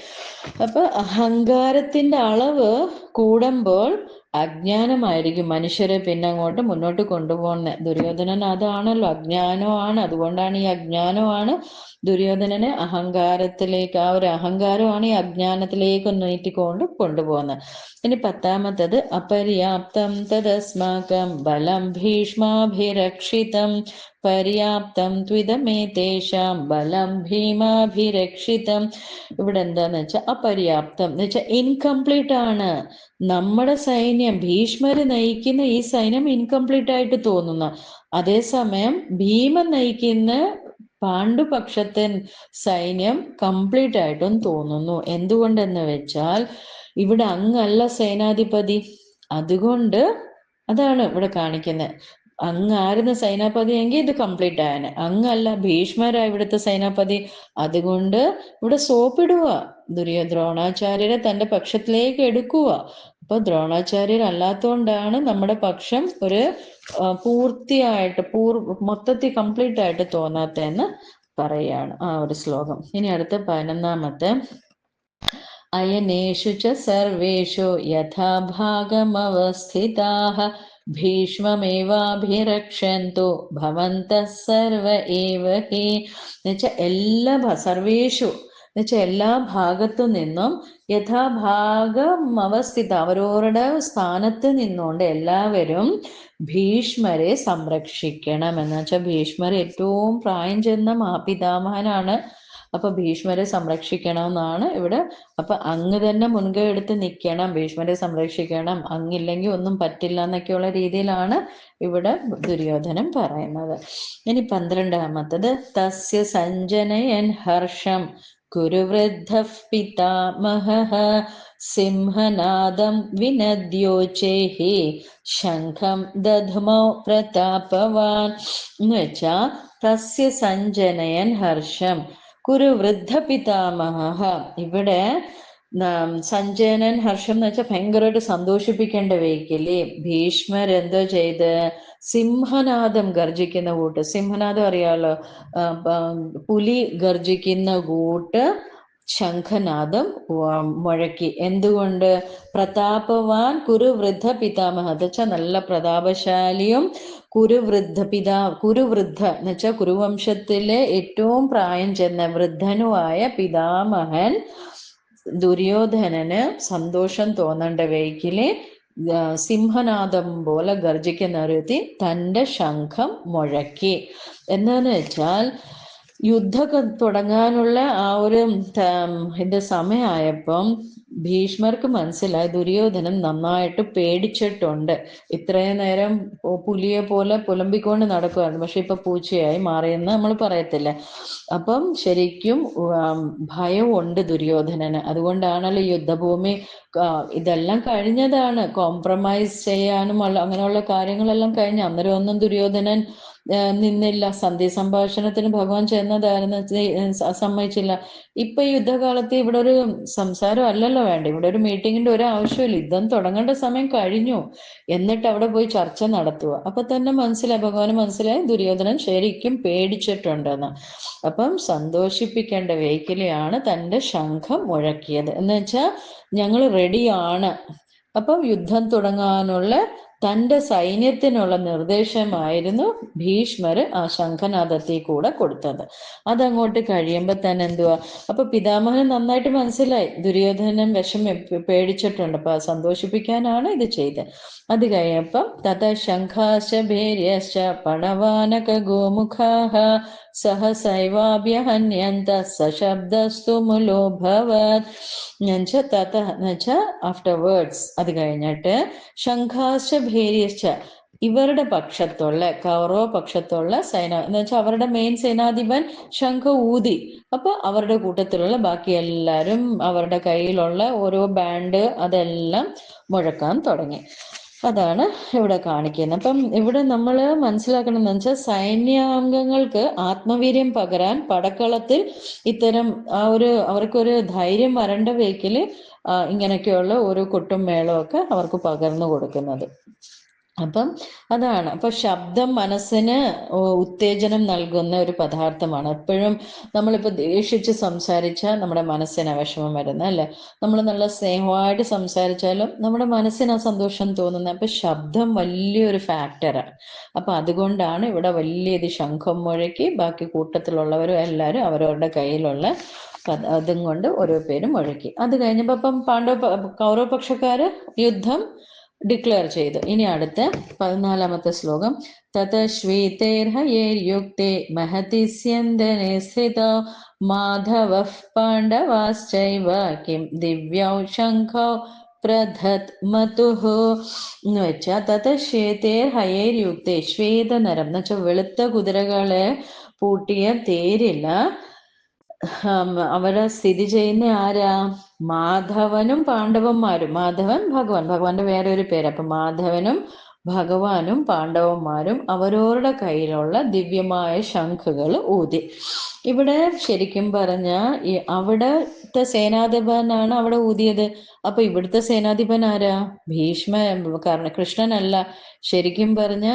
S1: അപ്പൊ അഹങ്കാരത്തിന്റെ അളവ് കൂടുമ്പോൾ അജ്ഞാനമായിരിക്കും മനുഷ്യരെ പിന്നെ അങ്ങോട്ട് മുന്നോട്ട് കൊണ്ടുപോകുന്നത്. ദുര്യോധനൻ അതാണല്ലോ, അജ്ഞാനമാണ്. അതുകൊണ്ടാണ് ഈ അജ്ഞാനമാണ് ദുര്യോധനനെ അഹങ്കാരത്തിലേക്ക്, ആ ഒരു അഹങ്കാരമാണ് ഈ അജ്ഞാനത്തിലേക്ക് നീട്ടിക്കൊണ്ട് കൊണ്ടുപോകുന്നത്. ഇനി 10-ാമത്തത് അപര്യാപ്തം തദസ്മാകം ബലം ഭീഷ്മാഭിരക്ഷിതം പര്യാപ്തം ത്വിദമേതേഷാം ബലം ഭീമാഭിരക്ഷിതം. ഇവിടെ എന്താന്ന് വെച്ചാൽ അപര്യാപ്തം എന്ന് വെച്ചാൽ ഇൻകംപ്ലീറ്റ് ആണ് നമ്മുടെ സൈന്യം. ഭീഷ്മര് നയിക്കുന്ന ഈ സൈന്യം ഇൻകംപ്ലീറ്റ് ആയിട്ട് തോന്നുന്നു. അതേസമയം ഭീമൻ നയിക്കുന്ന പാണ്ഡുപക്ഷത്തെ സൈന്യം കംപ്ലീറ്റ് ആയിട്ടും തോന്നുന്നു. എന്തുകൊണ്ടെന്ന് വെച്ചാൽ ഇവിടെ അങ്ങല്ല സേനാധിപതി, അതുകൊണ്ട് അതാണ് ഇവിടെ കാണിക്കുന്നത്. അങ്ങായിരുന്ന സൈനാപതി എങ്കിൽ ഇത് കംപ്ലീറ്റ് ആയനെ. അങ്ങല്ല, ഭീഷ്മരാ ഇവിടുത്തെ സൈനാപതി, അതുകൊണ്ട് ഇവിടെ സോപ്പിടുക, ദ്രോണാചാര്യരെ തന്റെ പക്ഷത്തിലേക്ക് എടുക്കുക. അപ്പൊ ദ്രോണാചാര്യർ അല്ലാത്തതുകൊണ്ടാണ് നമ്മുടെ പക്ഷം ഒരു പൂർത്തിയായിട്ട് മൊത്തത്തിൽ കംപ്ലീറ്റ് ആയിട്ട് തോന്നാത്തതെന്ന് പറയാണ് ആ ഒരു ശ്ലോകം. ഇനി അടുത്ത 11-ാമത്തെ അയനേഷു ച സർവേഷു യഥാഭാഗമവസ്ഥിതാഃ ഭീഷ്മമേവാഭിരക്ഷന്തു ഭവന്തഃ സർവ ഏവ ഹി. എന്നുവെച്ചാൽ എല്ലാ സർവേഷു എന്നുവെച്ചാൽ എല്ലാ ഭാഗത്തു നിന്നും യഥാഭാഗം അവസ്ഥിത അവരവരുടെ സ്ഥാനത്ത് നിന്നുകൊണ്ട് എല്ലാവരും ഭീഷ്മരെ സംരക്ഷിക്കണം. എന്ന് വെച്ചാൽ ഭീഷ്മർ ഏറ്റവും പ്രായം ചെന്ന പിതാമഹനാണ്. അപ്പൊ ഭീഷ്മരെ സംരക്ഷിക്കണമെന്നാണ് ഇവിടെ. അപ്പൊ അങ്ങ് തന്നെ മുൻകൈ എടുത്ത് നിൽക്കണം, ഭീഷ്മരെ സംരക്ഷിക്കണം, അങ്ങില്ലെങ്കിൽ ഒന്നും പറ്റില്ല എന്നൊക്കെയുള്ള രീതിയിലാണ് ഇവിടെ ദുര്യോധനൻ പറയുന്നത്. ഇനി 12-ാമത്തത് തസ്യ സഞ്ജനയൻ ഹർഷം കുരുവൃദ്ധഃ പിതാമഹഃ സിംഹനാദം വിനദ്യോചേഹി ശംഖം ദധ്മോ പ്രതാപവാൻ. എന്ന് വെച്ചാ തസ്യ സഞ്ജനയൻ ഹർഷം കുരുവൃദ്ധ പിതാമഹഃ. ഇവിടെ സഞ്ജയനൻ ഹർഷം എന്ന് വെച്ചാൽ ഭയങ്കരമായിട്ട് സന്തോഷിപ്പിക്കേണ്ട വയ്ക്കില്ലേ. ഭീഷ്മർ എന്തോ ചെയ്ത് സിംഹനാദം ഗർജിക്കുന്ന കൂട്ട്, സിംഹനാദം അറിയാലോ, പുലി ഗർജിക്കുന്ന കൂട്ട് ശംഖനാദം മുഴക്കി. എന്തുകൊണ്ട്? പ്രതാപവാൻ കുരുവൃദ്ധ പിതാമഹ എന്ന് വെച്ചാൽ നല്ല പ്രതാപശാലിയും കുരുവൃദ്ധ എന്ന് വെച്ചാൽ കുരുവംശത്തിലെ ഏറ്റവും പ്രായം ചെന്ന വൃദ്ധനുമായ പിതാമഹൻ ദുര്യോധനന് സന്തോഷം തോന്നേണ്ട വയ്ക്കില് സിംഹനാദം പോലെ ഗർജിക്കുന്ന ഒരുത്തി തൻ്റെ ശംഖം മുഴക്കി. എന്താന്ന് വെച്ചാൽ യുദ്ധമൊക്കെ തുടങ്ങാനുള്ള ആ ഒരു ഇതിന്റെ സമയമായപ്പം ഭീഷ്മർക്ക് മനസ്സിലായി ദുര്യോധനൻ നന്നായിട്ട് പേടിച്ചിട്ടുണ്ട്. ഇത്രയും നേരം പുലിയെ പോലെ പുലമ്പിക്കൊണ്ട് നടക്കുമായിരുന്നു, പക്ഷെ ഇപ്പൊ പൂച്ചയായി മാറിയെന്ന് നമ്മൾ പറയത്തില്ല. അപ്പം ശരിക്കും ഭയമുണ്ട് ദുര്യോധനന്. അതുകൊണ്ടാണല്ലോ യുദ്ധഭൂമി ഇതെല്ലാം കഴിഞ്ഞതാണ്, കോംപ്രമൈസ് ചെയ്യാനും അങ്ങനെയുള്ള കാര്യങ്ങളെല്ലാം കഴിഞ്ഞ്. അന്നേരം ഒന്നും ദുര്യോധനൻ നിന്നില്ല, സന്ധി സംഭാഷണത്തിന് ഭഗവാൻ ചെന്നതായിരുന്നു, സമ്മതിച്ചില്ല. ഇപ്പൊ ഈ യുദ്ധകാലത്ത് ഇവിടെ ഒരു സംസാരം അല്ലല്ലോ വേണ്ട, ഇവിടെ ഒരു മീറ്റിങ്ങിന്റെ ഒരു ആവശ്യമില്ല, യുദ്ധം തുടങ്ങേണ്ട സമയം കഴിഞ്ഞു, എന്നിട്ട് അവിടെ പോയി ചർച്ച നടത്തുക. അപ്പൊ തന്നെ മനസ്സിലായി, ഭഗവാന് മനസ്സിലായി ദുര്യോധനൻ ശരിക്കും പേടിച്ചിട്ടുണ്ടെന്ന്. അപ്പം സന്തോഷിപ്പിക്കേണ്ട വേക്കിലെയാണ് തൻ്റെ ശംഖം മുഴക്കിയത്. എന്ന് വെച്ചാൽ ഞങ്ങൾ റെഡിയാണ്. അപ്പം യുദ്ധം തുടങ്ങാനുള്ള തൻ്റെ സൈന്യത്തിനുള്ള നിർദ്ദേശമായിരുന്നു ഭീഷ്മർ ആ ശംഖനാദത്തിൽ കൂടെ കൊടുത്തത്. അതങ്ങോട്ട് കഴിയുമ്പോൾ തന്നെ എന്തുവാ, അപ്പൊ പിതാമഹൻ നന്നായിട്ട് മനസ്സിലായി ദുര്യോധനൻ പേടിച്ചിട്ടുണ്ട്, അപ്പൊ സന്തോഷിപ്പിക്കാനാണ് ഇത് ചെയ്തത്. അത് കഴിയപ്പം തഥ ശംഖാശ ഭേര്യശ്ച പണവാനക ഗോമുഖാഃ സഹസൈവാഭ്യഹന്യന്ത സശബ്ദസ്തു മുലോഭവത്. തഥ എന്നുവെച്ചാൽ ആഫ്റ്റർവേർഡ്സ്, അത് കഴിഞ്ഞിട്ട് ശംഖാശ ഭേര്യശ്ച ഇവരുടെ പക്ഷത്തുള്ള കൗരവ പക്ഷത്തുള്ള എന്ന് വെച്ചാൽ അവരുടെ മെയിൻ സേനാധിപൻ ശംഖ ഊതി. അപ്പൊ അവരുടെ കൂട്ടത്തിലുള്ള ബാക്കി എല്ലാവരും അവരുടെ കയ്യിലുള്ള ഓരോ ബാൻഡ് അതെല്ലാം മുഴക്കാൻ തുടങ്ങി. അതാണ് ഇവിടെ കാണിക്കുന്നത്. അപ്പം ഇവിടെ നമ്മൾ മനസ്സിലാക്കണമെന്ന് വെച്ചാൽ സൈന്യാംഗങ്ങൾക്ക് ആത്മവീര്യം പകരാൻ പടക്കളത്തിൽ ഇത്തരം അവർക്കൊരു ധൈര്യം വരേണ്ട വേക്കിൽ ഇങ്ങനെയൊക്കെയുള്ള ഓരോ കൊട്ടും മേളവും ഒക്കെ അവർക്ക് പകർന്നു കൊടുക്കുന്നത്. അപ്പം അതാണ്. അപ്പൊ ശബ്ദം മനസ്സിന് ഉത്തേജനം നൽകുന്ന ഒരു പദാർത്ഥമാണ്. എപ്പോഴും നമ്മളിപ്പോൾ ദേഷിച്ച് സംസാരിച്ചാൽ നമ്മുടെ മനസ്സിന് വിഷമം വരുന്നത് അല്ലേ. നമ്മൾ നല്ല സ്നേഹമായിട്ട് സംസാരിച്ചാലും നമ്മുടെ മനസ്സിന് സന്തോഷം തോന്നുന്നത്. അപ്പൊ ശബ്ദം വലിയൊരു ഫാക്ടറാണ്. അപ്പൊ അതുകൊണ്ടാണ് ഇവിടെ വലിയ ഇത് ശംഖം മുഴക്കി ബാക്കി കൂട്ടത്തിലുള്ളവരും എല്ലാവരും അവരവരുടെ കയ്യിലുള്ള അതും കൊണ്ട് ഓരോ പേരും മുഴക്കി. അത് കഴിഞ്ഞപ്പോൾ അപ്പം കൗരവപക്ഷക്കാര് യുദ്ധം ഡിക്ലെയർ ചെയ്തു. ഇനി അടുത്ത 14-ാമത്തെ ശ്ലോകം. തത ശ്വേതൈർഹയൈർയുക്തേ മഹതി സ്യന്ദനേ സ്ഥിതോ മാധവഃ പാണ്ഡവാശ്ചൈവ കിം ദിവ്യൗ ശംഖൗ പ്രധത് മതുഃ. എന്ന് വെച്ചാൽ തത ശ്വേതൈർഹയൈർയുക്തേ, ശ്വേതനരം എന്ന് വെച്ചാൽ വെളുത്ത കുതിരകളെ പൂട്ടിയ തേരില്ല അവരെ സ്ഥിതി ചെയ്യുന്ന ആരാ? മാധവനും പാണ്ഡവന്മാരും. മാധവൻ ഭഗവാന്റെ വേറെ ഒരു പേര്. അപ്പൊ മാധവനും ഭഗവാനും പാണ്ഡവന്മാരും അവരവരുടെ കയ്യിലുള്ള ദിവ്യമായ ശംഖുകൾ ഊതി. ഇവിടെ ശരിക്കും പറഞ്ഞ അവിടുത്തെ സേനാധിപനാണ് അവിടെ ഊതിയത്. അപ്പൊ ഇവിടുത്തെ സേനാധിപൻ ആരാ? കൃഷ്ണനല്ല, ശരിക്കും പറഞ്ഞ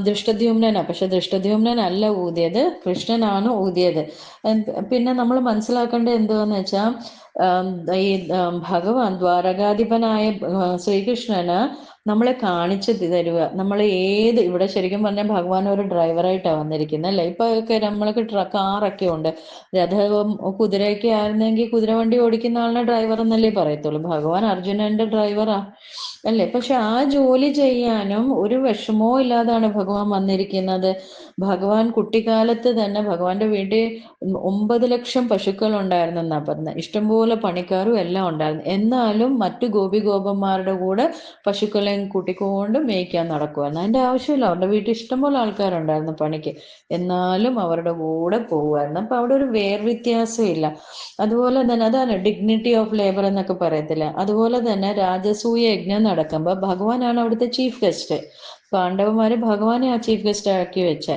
S1: ദൃഷ്ടദ്യുമ്നനാ. പക്ഷെ ദൃഷ്ടദ്യുമ്നൻ അല്ല ഊതിയത്, കൃഷ്ണനാണ് ഊതിയത്. പിന്നെ നമ്മൾ മനസ്സിലാക്കേണ്ടത് എന്തുവാന്ന് വെച്ചാൽ ഈ ഭഗവാൻ ദ്വാരകാധിപനായ ശ്രീകൃഷ്ണന് നമ്മളെ കാണിച്ചു തരുക. നമ്മൾ ഏത് ഇവിടെ ശരിക്കും പറഞ്ഞാൽ ഭഗവാൻ ഒരു ഡ്രൈവറായിട്ടാണ് വന്നിരിക്കുന്നത് അല്ലേ. ഇപ്പൊ ഒക്കെ നമ്മൾക്ക് കാറൊക്കെ ഉണ്ട്. രഥവും കുതിരയൊക്കെ ആയിരുന്നെങ്കിൽ കുതിരവണ്ടി ഓടിക്കുന്ന ആളിനെ ഡ്രൈവർ എന്നല്ലേ പറയത്തുള്ളൂ. ഭഗവാൻ അർജുനന്റെ ഡ്രൈവറാ അല്ലേ. പക്ഷെ ആ ജോലി ചെയ്യാനും ഒരു വിഷമവും ഇല്ലാതാണ് ഭഗവാൻ വന്നിരിക്കുന്നത്. ഭഗവാൻ കുട്ടിക്കാലത്ത് തന്നെ ഭഗവാന്റെ വീട്ടിൽ 9 ലക്ഷം പശുക്കൾ ഉണ്ടായിരുന്നെന്നാ പറഞ്ഞത്. ഇഷ്ടംപോലെ പണിക്കാരും എല്ലാം ഉണ്ടായിരുന്നു. എന്നാലും മറ്റു ഗോപികോപന്മാരുടെ കൂടെ പശുക്കളെയും കൂട്ടിക്കൊണ്ട് മേയ്ക്കാൻ നടക്കുമായിരുന്നു. അതിന്റെ ആവശ്യമില്ല. അവരുടെ വീട്ടിൽ ഇഷ്ടംപോലെ ആൾക്കാരുണ്ടായിരുന്നു പണിക്ക്. എന്നാലും അവരുടെ കൂടെ പോകുമായിരുന്നു. അപ്പൊ അവിടെ ഒരു വേർവ്യത്യാസം ഇല്ല. അതുപോലെ തന്നെ അതാണ് ഡിഗ്നിറ്റി ഓഫ് ലേബർ എന്നൊക്കെ പറയത്തില്ല. അതുപോലെ തന്നെ രാജസൂയ യജ്ഞം നടക്കുമ്പോൾ ഭഗവാനാണ് അവിടുത്തെ ചീഫ് ഗസ്റ്റ്. പാണ്ഡവന്മാര് ഭഗവാനെ ആ ചീഫ് ഗസ്റ്റ് ആക്കി വെച്ച.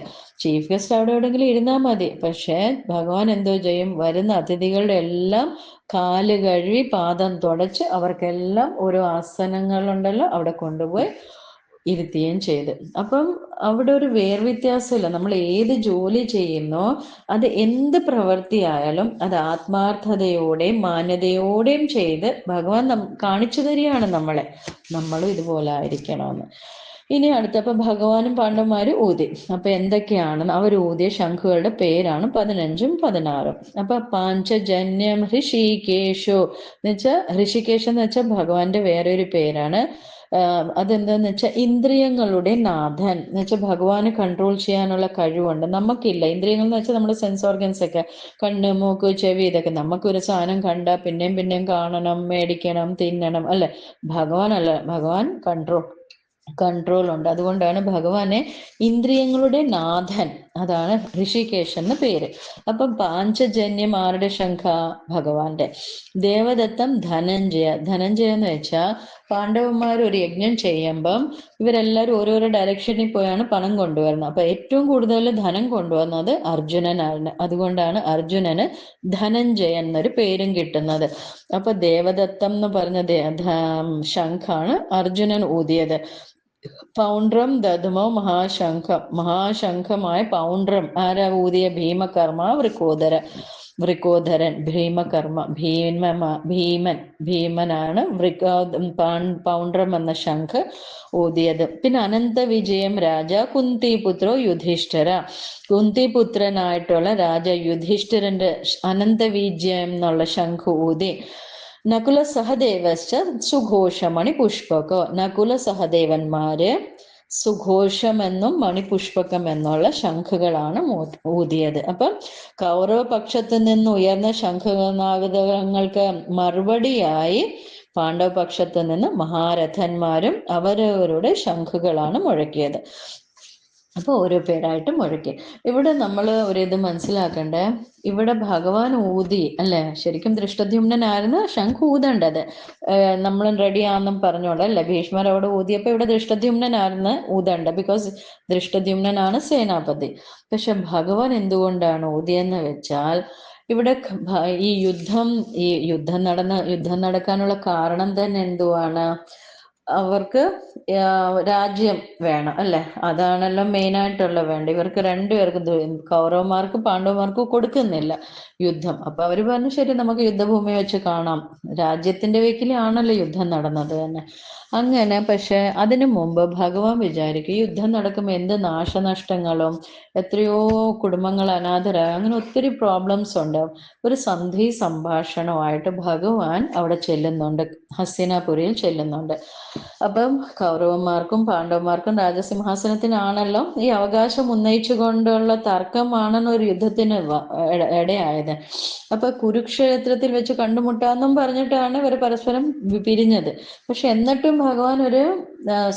S1: ചീഫ് ഗസ്റ്റ് അവിടെ എവിടെയെങ്കിലും ഇരുന്നാൽ മതി. പക്ഷെ ഭഗവാൻ എന്തോ ചെയ്യും, വരുന്ന അതിഥികളുടെ എല്ലാം കാല് കഴുകി പാദം തുടച്ച് അവർക്കെല്ലാം ഓരോ ആസനങ്ങളുണ്ടല്ലോ അവിടെ കൊണ്ടുപോയി ഇരുത്തുകയും ചെയ്ത്. അപ്പം അവിടെ ഒരു വേർവ്യത്യാസമില്ല. നമ്മൾ ഏത് ജോലി ചെയ്യുന്നോ അത് എന്ത് പ്രവൃത്തിയായാലും അത് ആത്മാർത്ഥതയോടെയും മാന്യതയോടെയും ചെയ്ത് ഭഗവാൻ കാണിച്ചു തരികയാണ് നമ്മളും ഇതുപോലെ ആയിരിക്കണമെന്ന്. ഇനി അടുത്തപ്പോ ഭഗവാനും പാണ്ഡവന്മാരും ഊതി. അപ്പൊ എന്തൊക്കെയാണ് അവർ ഊതിയ ശംഖുകളുടെ പേരാണ് 15ഉം 16ഉം. അപ്പൊ പാഞ്ചജന്യം ഋഷികേശോ എന്ന് വെച്ചാൽ ഋഷികേശം എന്ന് വെച്ചാൽ ഭഗവാന്റെ വേറെ ഒരു പേരാണ്. അതെന്താന്ന് വെച്ചാൽ ഇന്ദ്രിയങ്ങളുടെ നാഥൻ എന്ന് വെച്ചാൽ ഭഗവാന് കൺട്രോൾ ചെയ്യാനുള്ള കഴിവുണ്ട്. നമുക്കില്ല. ഇന്ദ്രിയങ്ങൾ എന്ന് വെച്ചാൽ നമ്മുടെ സെൻസ് ഓർഗൻസ് ഒക്കെ, കണ്ണ്, മൂക്ക്, ചെവി, ഇതൊക്കെ. നമുക്കൊരു സാധനം കണ്ടാൽ പിന്നെയും പിന്നെയും കാണണം, മേടിക്കണം, തിന്നണം അല്ലെ. ഭഗവാനല്ല. ഭഗവാൻ കൺട്രോൾ ഉണ്ട്. അതുകൊണ്ടാണ് ഭഗവാനെ ഇന്ദ്രിയങ്ങളുടെ നാഥൻ, അതാണ് ഋഷികേശ് എന്ന് പേര്. അപ്പം പാഞ്ചജന്യം ആരുടെ ശംഖ? ഭഗവാന്റെ. ദേവദത്തം ധനഞ്ജയ എന്ന് വെച്ചാൽ പാണ്ഡവന്മാർ ഒരു യജ്ഞം ചെയ്യുമ്പം ഇവരെല്ലാവരും ഓരോരോ ഡയറക്ഷനിൽ പോയാണ് പണം കൊണ്ടുവരുന്നത്. അപ്പൊ ഏറ്റവും കൂടുതൽ ധനം കൊണ്ടുവന്നത് അർജുനനാണ്. അതുകൊണ്ടാണ് അർജുനന് ധനഞ്ജയൻ എന്നൊരു പേരും കിട്ടുന്നത്. അപ്പൊ ദേവദത്തം എന്ന് പറഞ്ഞ ശംഖാണ് അർജുനൻ ഊതിയത്. പൗണ്ഡ്രം ദധമോ മഹാശംഖമായ പൗണ്ഡ്രം ആരാ ഊതിയ? വൃക്കോധരൻ ഭീമനാണ് പൗണ്ഡ്രം എന്ന ശംഖ് ഊതിയത്. പിന്നെ അനന്ത വിജയം രാജ കുന്തിപുത്രോ യുധിഷ്ഠിര, കുന്തിപുത്രനായിട്ടുള്ള രാജ യുധിഷ്ഠിരന്റെ അനന്ത വിജയം എന്നുള്ള ശംഖ് ഊതി. നകുല സഹദേവശ്ച സുഘോഷമണിപുഷ്പകോ, നകുല സഹദേവന്മാര് സുഘോഷമെന്നും മണിപുഷ്പകം എന്നുള്ള ശംഖുകളാണ് ഊതിയത്. അപ്പം കൗരവപക്ഷത്ത് നിന്ന് ഉയർന്ന ശംഖനാദങ്ങൾക്ക് മറുപടിയായി പാണ്ഡവപക്ഷത്ത് നിന്ന് മഹാരഥന്മാരും അവരവരുടെ ശംഖുകളാണ് മുഴക്കിയത്. അപ്പോൾ ഓരോ പേരായിട്ട് മുഴക്കി. ഇവിടെ നമ്മൾ ഒരിത് മനസ്സിലാക്കണ്ടേ, ഇവിടെ ഭഗവാൻ ഊതി അല്ലെ. ശരിക്കും ദൃഷ്ടദ്യുമ്നനായിരുന്നു ശംഖ് ഊതേണ്ടത്. നമ്മൾ റെഡിയാണെന്നും പറഞ്ഞോളൂ അല്ലെ. ഭീഷ്മർ അവിടെ ഊതിയപ്പോൾ ഇവിടെ ദൃഷ്ടദ്യുമ്നനായിരുന്നു ഊതേണ്ടത്. ബിക്കോസ് ദൃഷ്ടദ്യുമ്നനാണ് സേനാപതി. പക്ഷെ ഭഗവാൻ എന്തുകൊണ്ടാണ് ഊതിയെന്ന് വെച്ചാൽ ഇവിടെ ഈ യുദ്ധം നടക്കാനുള്ള കാരണം തന്നെ എന്തുവാണ്? അവർക്ക് രാജ്യം വേണം അല്ലെ. അതാണല്ലോ മെയിനായിട്ടുള്ള വേണ്ട. ഇവർക്ക് രണ്ടുപേർക്കും, കൗരവന്മാർക്കും പാണ്ഡവന്മാർക്കും കൊടുക്കുന്നില്ല യുദ്ധം. അപ്പൊ അവര് പറഞ്ഞു ശരി നമുക്ക് യുദ്ധഭൂമി വെച്ച് കാണാം. രാജ്യത്തിന്റെ വേക്കിലാണല്ലോ യുദ്ധം നടന്നത് തന്നെ. അങ്ങനെ പക്ഷെ അതിനു മുമ്പ് ഭഗവാൻ വിചാരിക്കും യുദ്ധം നടക്കുമ്പോൾ എന്ത് നാശനഷ്ടങ്ങളും, എത്രയോ കുടുംബങ്ങൾ അനാഥരായി, അങ്ങനെ ഒത്തിരി പ്രോബ്ലംസ് ഉണ്ടാവും. ഒരു സന്ധി സംഭാഷണമായിട്ട് ഭഗവാൻ അവിടെ ചെല്ലുന്നുണ്ട്, ഹസ്തിനാപുരിയിൽ ചെല്ലുന്നുണ്ട്. അപ്പം കൗരവന്മാർക്കും പാണ്ഡവന്മാർക്കും രാജസിംഹാസനത്തിനാണല്ലോ ഈ അവകാശം ഉന്നയിച്ചുകൊണ്ടുള്ള തർക്കമാണെന്ന് ഒരു യുദ്ധത്തിന് ഇടയായത്. അപ്പൊ കുരുക്ഷേത്രത്തിൽ വെച്ച് കണ്ടുമുട്ടാന്നും പറഞ്ഞിട്ടാണ് ഇവർ പരസ്പരം പിരിഞ്ഞത്. പക്ഷെ എന്നിട്ടും ഭഗവാൻ ഒരു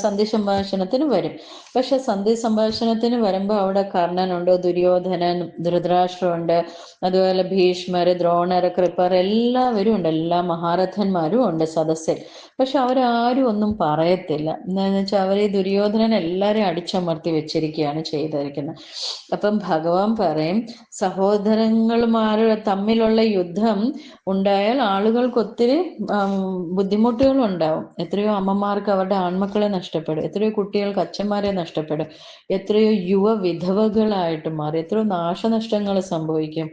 S1: സന്ധി സംഭാഷണത്തിന് വരും. പക്ഷെ സന്ധി സംഭാഷണത്തിന് വരുമ്പോൾ അവിടെ കർണനുണ്ട്, ദുര്യോധനൻ, ധൃതരാഷ്ട്രമുണ്ട്, അതുപോലെ ഭീഷ്മര്, ദ്രോണര്, കൃപർ എല്ലാവരും ഉണ്ട്. എല്ലാ മഹാരഥന്മാരും ഉണ്ട് സദസ്സിൽ. പക്ഷെ അവരാരും ഒന്നും പറയത്തില്ല. എന്താന്ന് വെച്ചാൽ അവർ ഈ ദുര്യോധനൻ എല്ലാവരെയും അടിച്ചമർത്തി വെച്ചിരിക്കുകയാണ് ചെയ്തിരിക്കുന്നത്. അപ്പം ഭഗവാൻ പറയും സഹോദരന്മാർ തമ്മിലുള്ള യുദ്ധം ഉണ്ടായാൽ ആളുകൾക്ക് ഒത്തിരി ബുദ്ധിമുട്ടുകൾ ഉണ്ടാവും. എത്രയോ അമ്മമാർക്ക് അവരുടെ മക്കളെ നഷ്ടപ്പെടും, എത്രയോ കുട്ടികൾക്ക് അച്ഛന്മാരെ നഷ്ടപ്പെടും, എത്രയോ യുവ വിധവകളായിട്ട് മാറി, എത്രയോ നാശനഷ്ടങ്ങൾ സംഭവിക്കും.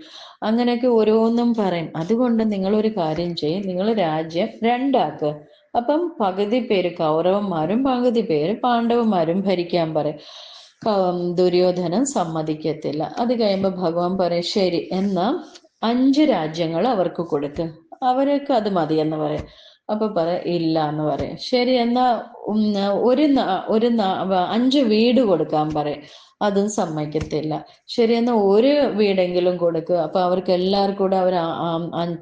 S1: അങ്ങനെയൊക്കെ ഓരോന്നും പറയും. അതുകൊണ്ട് നിങ്ങളൊരു കാര്യം ചെയ്യും, നിങ്ങൾ രാജ്യം രണ്ടാക്ക്. അപ്പം പകുതി പേര് കൗരവന്മാരും പകുതി പേര് പാണ്ഡവന്മാരും ഭരിക്കാൻ പറയും. ദുര്യോധനൻ സമ്മതിക്കത്തില്ല. അത് കഴിയുമ്പോൾ ഭഗവാൻ പറയും, ശരി എന്നാ 5 രാജ്യങ്ങൾ അവർക്ക് കൊടുക്ക്, അവർക്ക് അത് മതിയെന്ന് പറയും. അപ്പൊ പറയാം ഇല്ല എന്ന് പറയും. ശരി എന്നാ ഒരു 5 വീട് കൊടുക്കാൻ പറയും, അതും സമ്മതിക്കത്തില്ല. ശരി എന്നാ ഒരു വീടെങ്കിലും കൊടുക്കുക, അപ്പൊ അവർക്ക് എല്ലാവർക്കും കൂടെ അവർ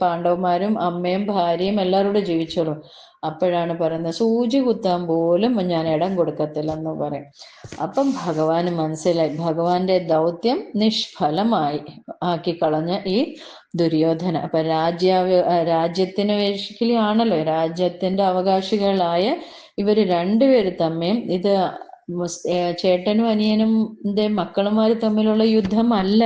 S1: പാണ്ഡവന്മാരും അമ്മയും ഭാര്യയും എല്ലാവരും കൂടെ ജീവിച്ചോളും. അപ്പോഴാണ് പറയുന്നത് സൂചി കുത്താൻ പോലും ഞാൻ ഇടം കൊടുക്കത്തില്ലെന്ന് പറയും. അപ്പം ഭഗവാന് മനസ്സിലായി, ഭഗവാന്റെ ദൗത്യം നിഷ്ഫലമായി ആക്കി കളഞ്ഞ ഈ ദുര്യോധന. അപ്പൊ രാജ്യത്തിന് വേണ്ടി ആണല്ലോ, രാജ്യത്തിന്റെ അവകാശികളായ ഇവര് രണ്ടുപേര് തമ്മിൽ ഇത് ചേട്ടനും അനിയനും മക്കളുമാര് തമ്മിലുള്ള യുദ്ധമല്ല,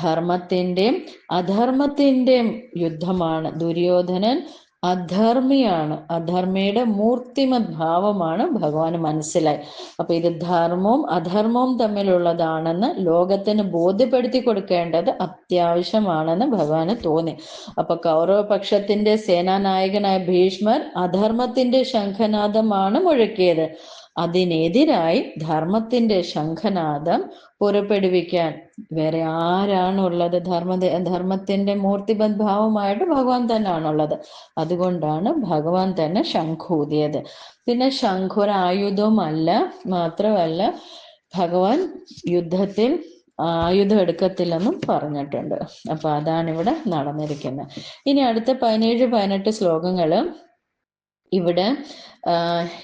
S1: ധർമ്മത്തിന്റെയും അധർമ്മത്തിന്റെയും യുദ്ധമാണ്. ദുര്യോധനൻ അധർമ്മിയാണ്, അധർമ്മിയുടെ മൂർത്തിമത് ഭാവമാണ് ഭഗവാന് മനസ്സിലായി. അപ്പൊ ഇത് ധർമ്മവും അധർമ്മവും തമ്മിലുള്ളതാണെന്ന് ലോകത്തിന് ബോധ്യപ്പെടുത്തി കൊടുക്കേണ്ടത് അത്യാവശ്യമാണെന്ന് ഭഗവാന് തോന്നി. അപ്പൊ കൗരവപക്ഷത്തിന്റെ സേനാനായകനായ ഭീഷ്മർ അധർമ്മത്തിന്റെ ശംഖനാദമാണ് മുഴക്കിയത്. അതിനെതിരായി ധർമ്മത്തിന്റെ ശംഖനാദം പുറപ്പെടുവിക്കാൻ വേറെ ആരാണുള്ളത്? ധർമ്മത്തിന്റെ മൂർത്തിബദ്ഭാവമായിട്ട് ഭഗവാൻ തന്നെയാണുള്ളത്. അതുകൊണ്ടാണ് ഭഗവാൻ തന്നെ ശംഖൂതിയത്. പിന്നെ ശംഖൊരായുധവുമല്ല, മാത്രമല്ല ഭഗവാൻ യുദ്ധത്തിൽ ആയുധം എടുക്കത്തില്ലെന്നും പറഞ്ഞിട്ടുണ്ട്. അപ്പൊ അതാണ് ഇവിടെ നടന്നിരിക്കുന്നത്. ഇനി അടുത്ത 17-18 ശ്ലോകങ്ങള് ഇവിടെ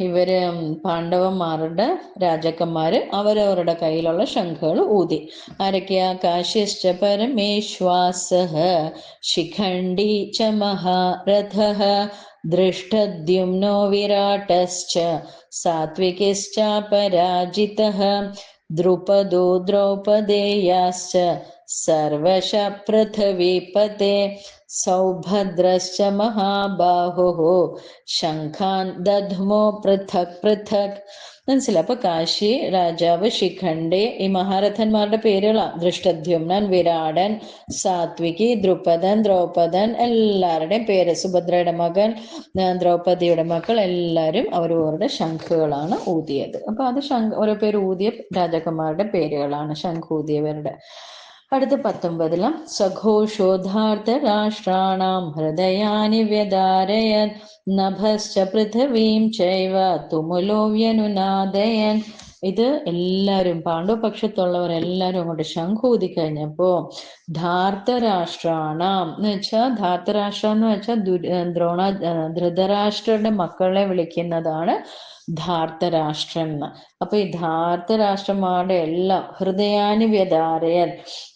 S1: ഇവര് പാണ്ഡവന്മാരുടെ രാജാക്കന്മാര് അവരവരുടെ കയ്യിലുള്ള ശംഖുകൾ ഊതി. ആരൊക്കെയാ? കാശ്യശ്ച പരമേശ്വാസഃ ശിഖണ്ഡി ച മഹാരഥഃ ദൃഷ്ടദ്യുമ്നോ വിരാടശ്ച സാത്വികശ്ച പരാജിതഃ ദ്രുപദോ ദ്രൗപദേയാശ്ച സർവശ പൃഥ്വീപതേ സൗഭദ്രശ്ച മഹാബാഹുഃ ശംഖാൻ ദധ്മോ പൃഥക് പൃഥക്. മനസ്സിലായി? അപ്പൊ കാശി രാജാവ് ശിഖണ്ഡി, ഈ മഹാരഥന്മാരുടെ പേരുകളാണ്. ദൃഷ്ടദ്യുമ്നൻ, വിരാടൻ, സാത്വികി, ദ്രുപദൻ, ദ്രൗപദൻ, എല്ലാവരുടെയും പേര്. സുഭദ്രയുടെ മകൻ, ദ്രൗപദിയുടെ മക്കൾ, എല്ലാവരും അവരവരുടെ ശംഖുകളാണ് ഊതിയത്. അപ്പൊ അത് ഓരോ പേര് ഊതിയ രാജാക്കന്മാരുടെ പേരുകളാണ്, ശംഖൂതിയവരുടെ. അടുത്ത 19 സഘോഷോധാർത്തരാഷ്ട്രാണാം ഹൃദയാനി വ്യധാരയൻ നഭശ്ച പൃഥിവീം ചൈവ തുമുലോ വ്യനുനാദയൻ. ഇത് എല്ലാവരും പാണ്ഡവപക്ഷത്തുള്ളവർ എല്ലാവരും അങ്ങോട്ട് ശംഖൂതി കഴിഞ്ഞപ്പോ ധാർത്തരാഷ്ട്രാണാം എന്ന് വെച്ചാൽ, ധാർത്തരാഷ്ട്രം എന്ന് വെച്ചാൽ ധൃതരാഷ്ട്രരുടെ മക്കളെ വിളിക്കുന്നതാണ് ധാർത്തരാഷ്ട്രം എന്ന്. അപ്പൊ ഈ ധാർത്തരാഷ്ട്രന്മാരുടെ എല്ലാം ഹൃദയാനി വ്യധാരയൻ,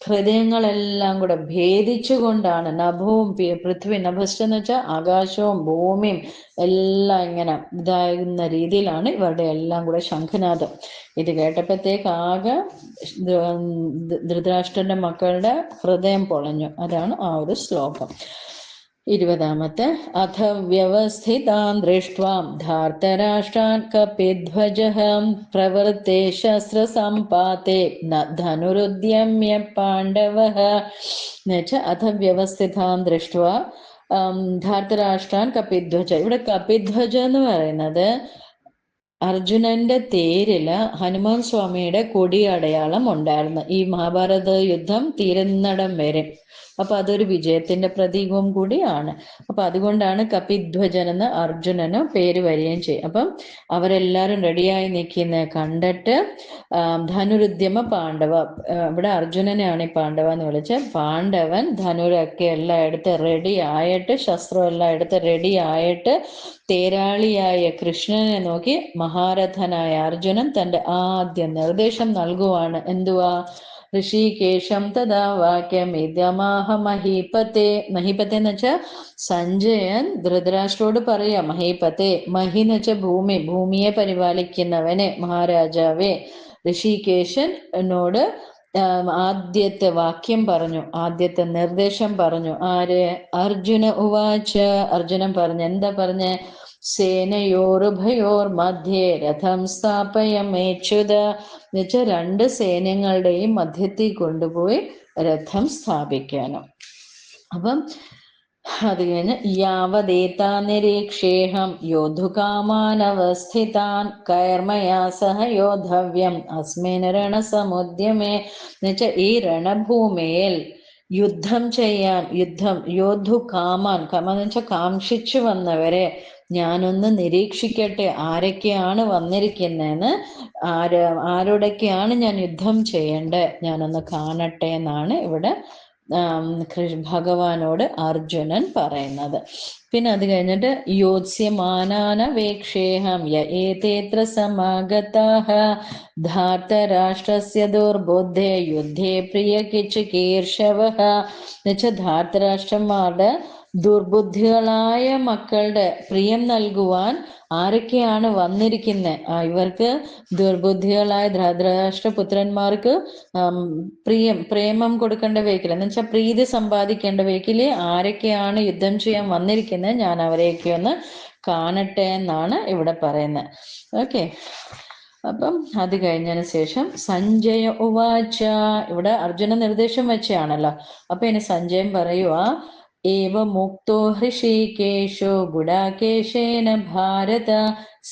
S1: ഹൃദയങ്ങളെല്ലാം കൂടെ ഭേദിച്ചുകൊണ്ടാണ്, നഭവും പൃഥ്വി, നഭസ്ഥ എന്ന് വെച്ചാൽ ആകാശവും ഭൂമിയും എല്ലാം ഇങ്ങനെ ഇതാകുന്ന രീതിയിലാണ് ഇവരുടെ എല്ലാം കൂടെ ശംഖനാദം. ഇത് കേട്ടപ്പോഴത്തേക്ക് ആകെ ധൃതരാഷ്ട്രന്റെ മക്കളുടെ ഹൃദയം പൊളഞ്ഞു. അതാണ് ആ ഒരു ശ്ലോകം. 20 അഥ വ്യവസ്ഥിതാൻ ദൃഷ്ട്വാം ധാർത്തരാഷ്ട്രാൻ കപിധ്വജഃ പ്രവൃത്തെ ശസ്ത്രസമ്പാതേ ധനുരുദ്യമ്യ പാണ്ഡവഃ. എന്നുവെച്ചാൽ അഥ വ്യവസ്ഥിതാൻ ദൃഷ്ട്വാ ധാർത്തരാഷ്ട്രാൻ കപിധ്വജ. ഇവിടെ കപിധ്വജ എന്ന് പറയുന്നത് അർജുനന്റെ തേരില് ഹനുമാൻ സ്വാമിയുടെ കൊടി അടയാളം ഉണ്ടായിരുന്നു ഈ മഹാഭാരത യുദ്ധം തീരുന്നിടം വരെ. അപ്പൊ അതൊരു വിജയത്തിന്റെ പ്രതീകവും കൂടിയാണ്. അപ്പൊ അതുകൊണ്ടാണ് കപിധ്വജൻ എന്ന് അർജുനന് പേര് വരികയും ചെയ്യും. അപ്പം അവരെല്ലാരും റെഡിയായി നിൽക്കുന്ന കണ്ടിട്ട് ധനുരുദ്യമ പാണ്ഡവ, ഇവിടെ അർജുനനെയാണ് ഈ പാണ്ഡവ എന്ന് വിളിച്ച്, പാണ്ഡവൻ ധനുരൊക്കെ എല്ലാം എടുത്ത് റെഡി ആയിട്ട്, ശസ്ത്രം എല്ലാം എടുത്ത് റെഡി ആയിട്ട് തേരാളിയായ കൃഷ്ണനെ നോക്കി മഹാരഥനായ അർജുനൻ തന്റെ ആദ്യ നിർദ്ദേശം നൽകുവാണ്. എന്തുവാ? ഋഷികേശം തഥാ വാക്യം ഇദമാഹ മഹീപത്തെ. മഹീപത്തെ എന്ന് വെച്ചാൽ സഞ്ജയൻ ധൃതരാഷ്ട്രോട് പറയാ, മഹീപത്തെ, മഹി എന്ന് വെച്ചാൽ ഭൂമി, ഭൂമിയെ പരിപാലിക്കുന്നവനെ, മഹാരാജാവേ. ഋഷികേശൻ എന്നോട് ആദ്യത്തെ വാക്യം പറഞ്ഞു, ആദ്യത്തെ നിർദ്ദേശം പറഞ്ഞു. ആര്? അർജുന ഉവാച. അർജുനൻ പറഞ്ഞു. എന്താ പറഞ്ഞ? സേനയോരുഭയോർമധ്യേ രഥം സ്ഥാപയമേച്യുത എന്ന് വെച്ചാൽ രണ്ട് സേനകളുടെയും മധ്യത്തിൽ കൊണ്ടുപോയി രഥം സ്ഥാപിക്കാനും. അപ്പം അത് കഴിഞ്ഞ് യാവദേതാ നിരീക്ഷേഹം യോദ്ധുകാമാനവസ്ഥിതാൻ കൈർമയാ സഹ യോദ്ധവ്യം അസ്മിൻ രണസമുദ്യമേ എന്ന് വെച്ചാൽ ഈ രണഭൂമിയിൽ യുദ്ധം ചെയ്യാൻ യോദ്ധുകാമാൻ എന്ന് വെച്ചാൽ കാംക്ഷിച്ചു വന്നവരെ ഞാനൊന്ന് നിരീക്ഷിക്കട്ടെ, ആരൊക്കെയാണ് വന്നിരിക്കുന്നതെന്ന്, ആരോടൊക്കെയാണ് ഞാൻ യുദ്ധം ചെയ്യേണ്ടത്, ഞാനൊന്ന് കാണട്ടെ എന്നാണ് ഇവിടെ ഭഗവാനോട് അർജുനൻ പറയുന്നത്. പിന്നെ അത് കഴിഞ്ഞിട്ട് യോത്സ്യമാനാനവേക്ഷേഹം യേതേത്ര സമാഗതാഃ ധാർത്തരാഷ്ട്രസ്യ ദുർബുദ്ധേ യുദ്ധേ പ്രിയ കിചികീർഷവഃ എന്നുവെച്ചാൽ ധാർത്തരാഷ്ട്രന്മാരുടെ ദുർബുദ്ധികളായ മക്കളുടെ പ്രിയം നൽകുവാൻ ആരൊക്കെയാണ് വന്നിരിക്കുന്നത്? ഇവർക്ക് ദുർബുദ്ധികളായ ധൃതരാഷ്ട്രപുത്രന്മാർക്ക് പ്രേമം കൊടുക്കേണ്ട വേക്കില്ല, എന്ന് വെച്ചാൽ പ്രീതി സമ്പാദിക്കേണ്ട വേക്കില് ആരൊക്കെയാണ് യുദ്ധം ചെയ്യാൻ വന്നിരിക്കുന്നത്, ഞാൻ അവരെയൊക്കെ ഒന്ന് കാണട്ടെ എന്നാണ് ഇവിടെ പറയുന്നത്. ഓക്കെ, അപ്പം അത് കഴിഞ്ഞതിന് ശേഷം സഞ്ജയ ഉവാച, ഇവിടെ അർജുന നിർദ്ദേശം വെച്ചാണല്ലോ. അപ്പൊ ഇനി സഞ്ജയൻ പറയുക, ഏവ മുക്തോ ഹൃഷീകേശോ ഗുഡാകേശേന ഭാരത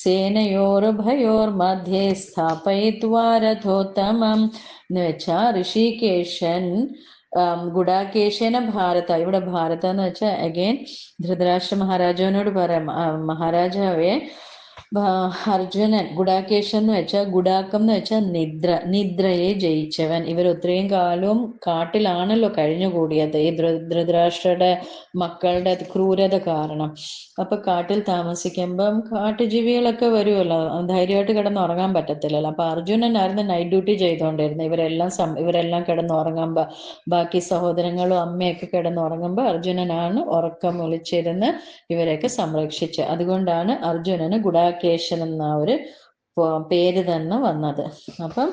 S1: സേനയോർഭയോർമധ്യേ സ്ഥാപയിത്വാ രഥോത്തമം എന്ന് വെച്ചാൽ ഋഷികേശൻ ഗുഡാകേശേന ഭാരത, ഇവിടെ ഭാരത എന്ന് വെച്ചാൽ അഗൈൻ ധൃതരാഷ്ട്ര മഹാരാജാവിനോട് പറയാം, മഹാരാജാവേ അർജുനൻ ഗുഡാകേശൻ എന്ന് വെച്ചാൽ ഗുഡാക്കം എന്ന് വെച്ചാൽ നിദ്രയെ ജയിച്ചവൻ. ഇവർ ഒത്രയും കാലവും കാട്ടിലാണല്ലോ കഴിഞ്ഞുകൂടിയത് ഈ ധൃതരാഷ്ട്രയുടെ മക്കളുടെ ക്രൂരത കാരണം. അപ്പൊ കാട്ടിൽ താമസിക്കുമ്പം കാട്ടുജീവികളൊക്കെ വരുമല്ലോ, ധൈര്യമായിട്ട് കിടന്നുറങ്ങാൻ പറ്റത്തില്ലല്ലോ. അപ്പൊ അർജുനനായിരുന്നു നൈറ്റ് ഡ്യൂട്ടി ചെയ്തുകൊണ്ടിരുന്നത്. ഇവരെല്ലാം കിടന്നുറങ്ങുമ്പോ, ബാക്കി സഹോദരങ്ങളും അമ്മയൊക്കെ കിടന്നുറങ്ങുമ്പോൾ അർജുനനാണ് ഉറക്കം ഒളിച്ചിരുന്ന് ഇവരെയൊക്കെ സംരക്ഷിച്ച്. അതുകൊണ്ടാണ് അർജുനന് ഗുഡാകേശൻ എന്ന ഒരു പേര് തന്നെ വന്നത്. അപ്പം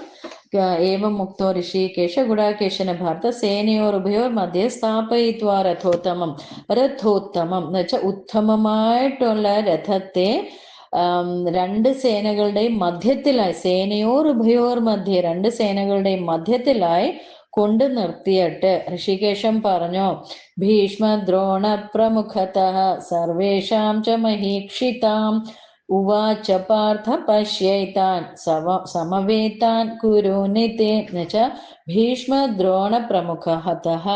S1: ഏവം മുക്തോ ഋഷികേശ ഗുഡാകേശന ഭാരത സേനയോർ ഉഭയോർ മധ്യേ സ്ഥാപയിത്വാ രഥോത്തമം. രഥോത്തമം എന്ന് വെച്ചാൽ ഉത്തമമായിട്ടുള്ള രഥത്തെ രണ്ട് സേനകളുടെയും മധ്യത്തിലായി, സേനയോർ ഉഭയോർ മധ്യേ രണ്ട് സേനകളുടെയും മധ്യത്തിലായി കൊണ്ട് നിർത്തിയിട്ട് ഋഷികേശം പറഞ്ഞു, ഭീഷ്മ ദ്രോണ പ്രമുഖതഃ സർവേഷാം ച മഹീക്ഷിതാം ഉവാച പാർത്ഥ പശ്യൈതാൻ സമവേതാൻ കുരുനിതേ എന്ന് വെച്ചാൽ ഭീഷ്മ ദ്രോണ പ്രമുഖതഃ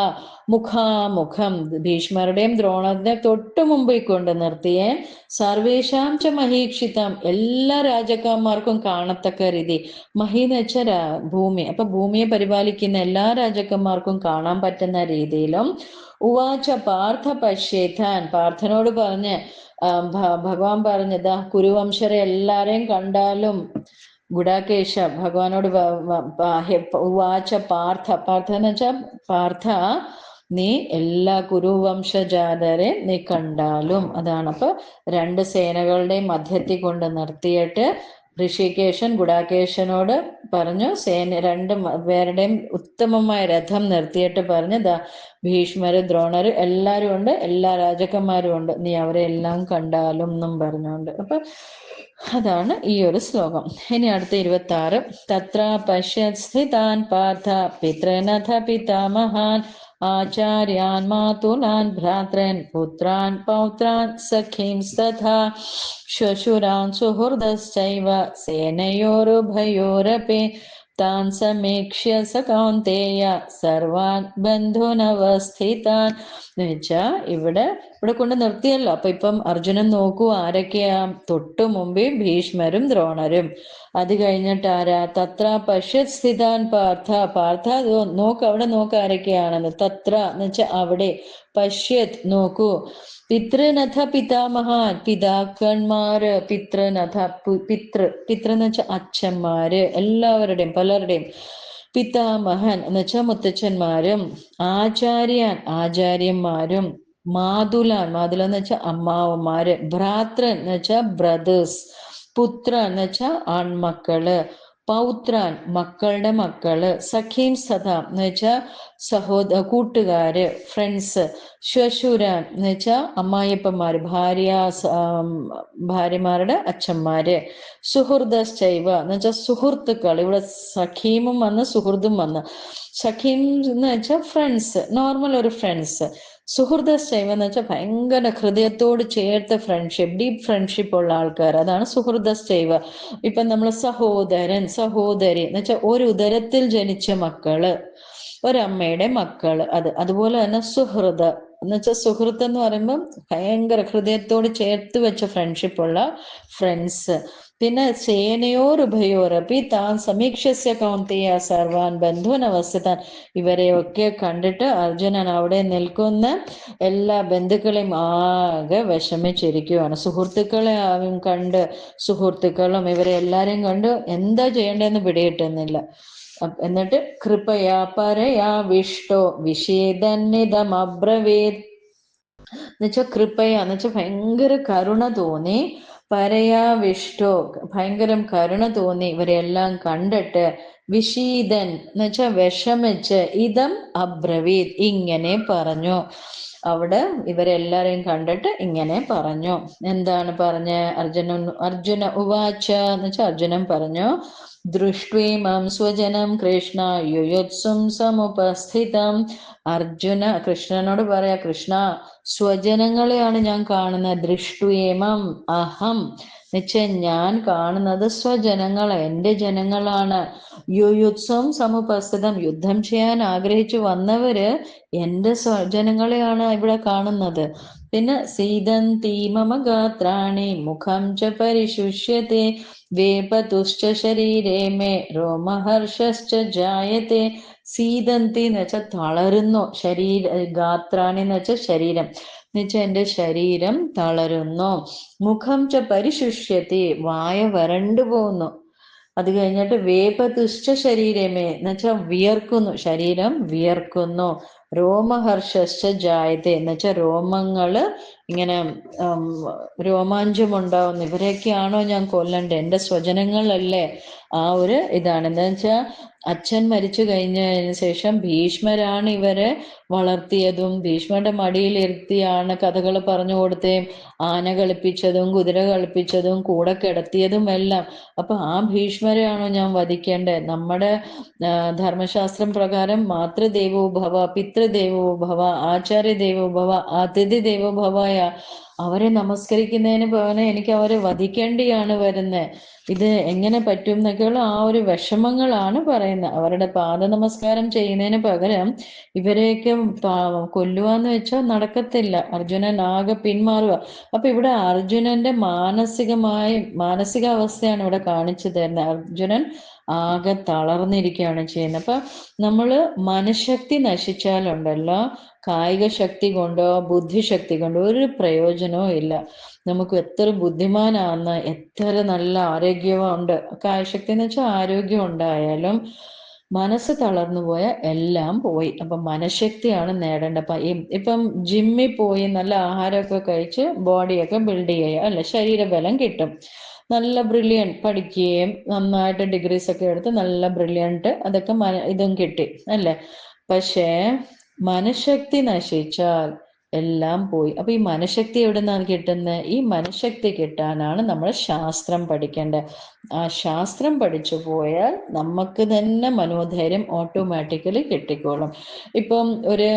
S1: മുഖാമുഖം, ഭീഷ്മരുടെയും ദ്രോണത്തെ തൊട്ടു മുമ്പിൽ കൊണ്ട് നിർത്തിയേ സർവേഷാം ച മഹീക്ഷിതം എല്ലാ രാജാക്കന്മാർക്കും കാണത്തക്ക രീതി, മഹി എന്ന് വെച്ചാൽ ഭൂമി, അപ്പൊ ഭൂമിയെ പരിപാലിക്കുന്ന എല്ലാ രാജാക്കന്മാർക്കും കാണാൻ പറ്റുന്ന രീതിയിലും ഉവാച പാർത്ഥ പശ്യേതാൻ, പാർത്ഥനോട് പറഞ്ഞ് ഭഗവാൻ പറഞ്ഞതാ കുരുവംശരെ എല്ലാരെയും കണ്ടാലും ഗുഡാകേശ ഭഗവാനോട് ഉവാച പാർത്ഥ എന്ന് വെച്ചാൽ പാർത്ഥ നീ എല്ലാ കുരുവംശജാതരെ നീ കണ്ടാലും, അതാണ്. അപ്പൊ രണ്ട് സേനകളുടെയും മധ്യത്തിൽ കൊണ്ട് നിർത്തിയിട്ട് ഋഷികേശൻ ഗുഡാകേശനോട് പറഞ്ഞു, രണ്ട് പേരുടെയും ഉത്തമമായ രഥം നിർത്തിയിട്ട് പറഞ്ഞു, ദാ ഭീഷ്മര് ദ്രോണര് എല്ലാരും ഉണ്ട്, എല്ലാ രാജാക്കന്മാരും ഉണ്ട്, നീ അവരെ എല്ലാം കണ്ടാലും എന്നും പറഞ്ഞുകൊണ്ട്. അപ്പൊ അതാണ് ഈ ഒരു ശ്ലോകം. ഇനി അടുത്ത 26. തത്ര പശ്യത് സ്ഥിതാൻ പാർത്ഥ പിതൃനഥ പിതാമഹാൻ ആചാര്യാൻ മാതുലാൻ ഭ്രാത്രൻ പുത്രാൻ പൗത്രാൻ സഖീംസ്തഥാ ശ്വശുരാൻ സുഹൃദശ്ചൈവ സേനയോരുഭയോരപി താൻ സമീക്ഷ്യ സ കൗന്തേയ സർവാൻ ബന്ധുനവസ്ഥിതാൻ എന്ന് വെച്ചാൽ ഇവിടെ കൊണ്ട് നിർത്തിയല്ലോ. അപ്പൊ ഇപ്പം അർജുനൻ നോക്കൂ ആരൊക്കെയാ, തൊട്ടു മുമ്പേ ഭീഷ്മരും ദ്രോണരും, അത് കഴിഞ്ഞിട്ട് ആരാ, തത്ര പശ്യത് സ്ഥിതാൻ പാർത്ഥ നോക്ക്, അവിടെ നോക്ക് ആരൊക്കെയാണെന്ന്. തത്ര എന്ന് വെച്ചാൽ അവിടെ, പശ്യത് നോക്കൂ, പിതൃനഥ പിതാമഹാൻ പിതാക്കന്മാര്, പിതൃനഥ പിതൃ എന്ന് വെച്ചാൽ അച്ഛന്മാര്, എല്ലാവരുടെയും പലരുടെയും, പിതാമഹൻ എന്ന് വെച്ചാൽ മുത്തച്ഛന്മാരും, ആചാര്യൻ ആചാര്യന്മാരും, മാതുലാൻ എന്ന് വെച്ചാൽ അമ്മാവന്മാര്, ഭ്രാത്രൻ എന്ന് വെച്ചാൽ ബ്രദേഴ്സ്, പുത്ര എന്ന് വെച്ചാൽ ആൺമക്കള്, പൗത്രാൻ മക്കളുടെ മക്കള്, സഖീം സഖ എന്ന് വെച്ചാൽ കൂട്ടുകാര്, ഫ്രണ്ട്സ്, ശ്വശുരാൻ എന്ന് വെച്ചാൽ അമ്മായിയപ്പന്മാര്, ഭാര്യമാരുടെ അച്ഛന്മാര്, സുഹൃദശ്ചൈവ എന്ന് വെച്ചാൽ സുഹൃത്തുക്കൾ. ഇവിടെ സഖീമും വന്ന് സുഹൃത്തും വന്ന്. സഖീം എന്ന് വെച്ചാൽ ഫ്രണ്ട്സ്, നോർമൽ ഒരു ഫ്രണ്ട്സ്. സുഹൃദശ്ചൈവ എന്ന് വെച്ചാൽ ഭയങ്കര ഹൃദയത്തോട് ചേർത്ത ഫ്രണ്ട്ഷിപ്പ്, ഡീപ് ഫ്രണ്ട്ഷിപ്പ് ഉള്ള ആൾക്കാർ, അതാണ് സുഹൃദശ്ചൈവ. ഇപ്പൊ നമ്മൾ സഹോദരൻ, സഹോദരി എന്ന് വെച്ചാൽ ഒരു ഉദരത്തിൽ ജനിച്ച മക്കള്, ഒരമ്മയുടെ മക്കള്, അതുപോലെ തന്നെ സുഹൃത് എന്ന് വെച്ചാൽ സുഹൃത്ത് എന്ന് പറയുമ്പം ഭയങ്കര ഹൃദയത്തോട് ചേർത്ത് വെച്ച ഫ്രണ്ട്ഷിപ്പ് ഉള്ള ഫ്രണ്ട്സ്. പിന്നെ സേനയോരുഭയോരപ്പി താൻ സമീക്ഷസ്യ കൗന്തിയ സർവാൻ ബന്ധുനവസ്ഥതാൻ, ഇവരെയൊക്കെ കണ്ടിട്ട് അർജുനൻ അവിടെ നിൽക്കുന്ന എല്ലാ ബന്ധുക്കളെയും ആകെ വിഷമിച്ചിരിക്കുകയാണ്. സുഹൃത്തുക്കളെ കണ്ട്, സുഹൃത്തുക്കളും ഇവരെ എല്ലാരെയും കണ്ട് എന്താ ചെയ്യേണ്ടതെന്ന് പിടികിട്ടുന്നില്ല. എന്നിട്ട് കൃപയാ പരയാ വിഷ്ടോ വിഷേദന്നിതമബ്രവീത് എന്നുവെച്ചാൽ കൃപയാ എന്ന് വെച്ചാൽ ഭയങ്കര കരുണ തോന്നി, പരയാ വിഷ്ടോ ഭയങ്കരം കരുണ തോന്നി ഇവരെല്ലാം കണ്ടിട്ട്, വിഷീതൻ എന്ന് വെച്ചാൽ വിഷമിച്ച്, ഇതം അബ്രവീത് ഇങ്ങനെ പറഞ്ഞു. അവിടെ ഇവരെല്ലാരെയും കണ്ടിട്ട് ഇങ്ങനെ പറഞ്ഞു. എന്താണ് പറഞ്ഞ? അർജുന ഉവാച എന്ന് വെച്ചാൽ അർജുനൻ പറഞ്ഞു, ദൃഷ്ട്വീമം സ്വജനം കൃഷ്ണ യുയുത്സും സമുപസ്ഥിതം. അർജുന കൃഷ്ണനോട് പറയാ, കൃഷ്ണ സ്വജനങ്ങളെയാണ് ഞാൻ കാണുന്നത്. ദൃഷ്ട്വേമം അഹം എന്നുവെച്ചാൽ ഞാൻ കാണുന്നത് സ്വജനങ്ങളെ, എൻ്റെ ജനങ്ങളാണ്. യുയുത്സം സമുപസ്ഥിതം യുദ്ധം ചെയ്യാൻ ആഗ്രഹിച്ചു വന്നവര് എൻ്റെ സ്വജനങ്ങളെയാണ് ഇവിടെ കാണുന്നത്. പിന്നെ സീതന്തി മമ ഗാത്രാണി മുഖം ച പരിശുഷ്യത്തെ വേപതുശ്ച ശരീരേ മേ രോമഹർഷശ്ച ജായത്തെ. സീതന്തി എന്ന് വെച്ചാൽ തളരുന്നു, ഗാത്രാണി എന്ന് വെച്ചാൽ ശരീരം എന്ന് വെച്ചാൽ എൻ്റെ ശരീരം തളരുന്നു. മുഖം ച പരിശുഷ്യത്തെ വായ വരണ്ടു പോകുന്നു. അത് കഴിഞ്ഞിട്ട് വേപതുശ്ച ശരീരമേ എന്ന് വെച്ചാൽ വിയർക്കുന്നു, ശരീരം വിയർക്കുന്നു. രോമഹർഷശ്ച ജായത്തെ എന്ന് വെച്ചാൽ രോമങ്ങള് ഇങ്ങനെ രോമാഞ്ചമുണ്ടാവുന്നു. ഇവരെയൊക്കെയാണോ ഞാൻ കൊല്ലണ്ടേ? എൻ്റെ സ്വജനങ്ങളല്ലേ? ആ ഒരു ഇതാണ്. എന്താ വെച്ചാൽ അച്ഛൻ മരിച്ചു കഴിഞ്ഞതിന് ശേഷം ഭീഷ്മരാണ് ഇവരെ വളർത്തിയതും ഭീഷ്മരുടെ മടിയിലിരുത്തിയാണ് കഥകൾ പറഞ്ഞു കൊടുത്തേയും ആന കളിപ്പിച്ചതും കുതിര കളിപ്പിച്ചതും കൂടെ കിടത്തിയതും എല്ലാം. അപ്പൊ ആ ഭീഷ്മരെയാണോ ഞാൻ വധിക്കേണ്ടത്? നമ്മുടെ ധർമ്മശാസ്ത്രം പ്രകാരം മാതൃദേവോ ഭവ, പിതൃദേവോ ഭവ, ആചാര്യ ദേവോ ഭവ, അതിഥി ദേവോ ഭവയ. അവരെ നമസ്കരിക്കുന്നതിന് പകരം എനിക്ക് അവരെ വധിക്കേണ്ടിയാണ് വരുന്നത്. ഇത് എങ്ങനെ പറ്റും എന്നൊക്കെയുള്ള ആ ഒരു വിഷമങ്ങളാണ് പറയുന്നത്. അവരുടെ പാദ നമസ്കാരം ചെയ്യുന്നതിന് പകരം ഇവരെയൊക്കെ കൊല്ലുവാന്ന് വെച്ചാൽ നടക്കത്തില്ല. അർജുനൻ ആകെ പിന്മാറുക. അപ്പൊ ഇവിടെ അർജുനന്റെ മാനസികാവസ്ഥയാണ് ഇവിടെ കാണിച്ചു തരുന്നത്. അർജുനൻ ആകെ തളർന്നിരിക്കുകയാണ് ചെയ്യുന്നത്. അപ്പൊ നമ്മള് മനഃശക്തി നശിച്ചാലുണ്ടല്ലോ, കായിക ശക്തി കൊണ്ടോ ബുദ്ധിശക്തി കൊണ്ടോ ഒരു പ്രയോജനവും ഇല്ല. നമുക്ക് എത്ര ബുദ്ധിമാനാന്ന്, എത്ര നല്ല ആരോഗ്യമുണ്ട്, കായശക്തി എന്ന് വെച്ചാൽ ആരോഗ്യം ഉണ്ടായാലും മനസ്സ് തളർന്നു പോയ എല്ലാം പോയി. അപ്പൊ മനഃശക്തിയാണ് നേടേണ്ടത്. ഇപ്പം ജിമ്മിൽ പോയി നല്ല ആഹാരമൊക്കെ കഴിച്ച് ബോഡിയൊക്കെ ബിൽഡ് ചെയ്യുക അല്ലെ, ശരീരബലം കിട്ടും. നല്ല ബ്രില്യൻറ്റ് പഠിക്കുകയും നന്നായിട്ട് ഡിഗ്രീസ് ഒക്കെ എടുത്ത് നല്ല ബ്രില്യൻറ്റ് അതൊക്കെ ഇതും കിട്ടി അല്ലേ. പക്ഷേ മനഃശക്തി നശിച്ചാൽ എല്ലാം പോയി. അപ്പൊ ഈ മനഃശക്തി എവിടെ നിന്നാണ് കിട്ടുന്നത്? ഈ മനഃശക്തി കിട്ടാനാണ് നമ്മൾ ശാസ്ത്രം പഠിക്കേണ്ടത്. ആ ശാസ്ത്രം പഠിച്ചു പോയാൽ നമുക്ക് തന്നെ മനോധൈര്യം ഓട്ടോമാറ്റിക്കലി കിട്ടിക്കോളും. ഇപ്പം ഒരു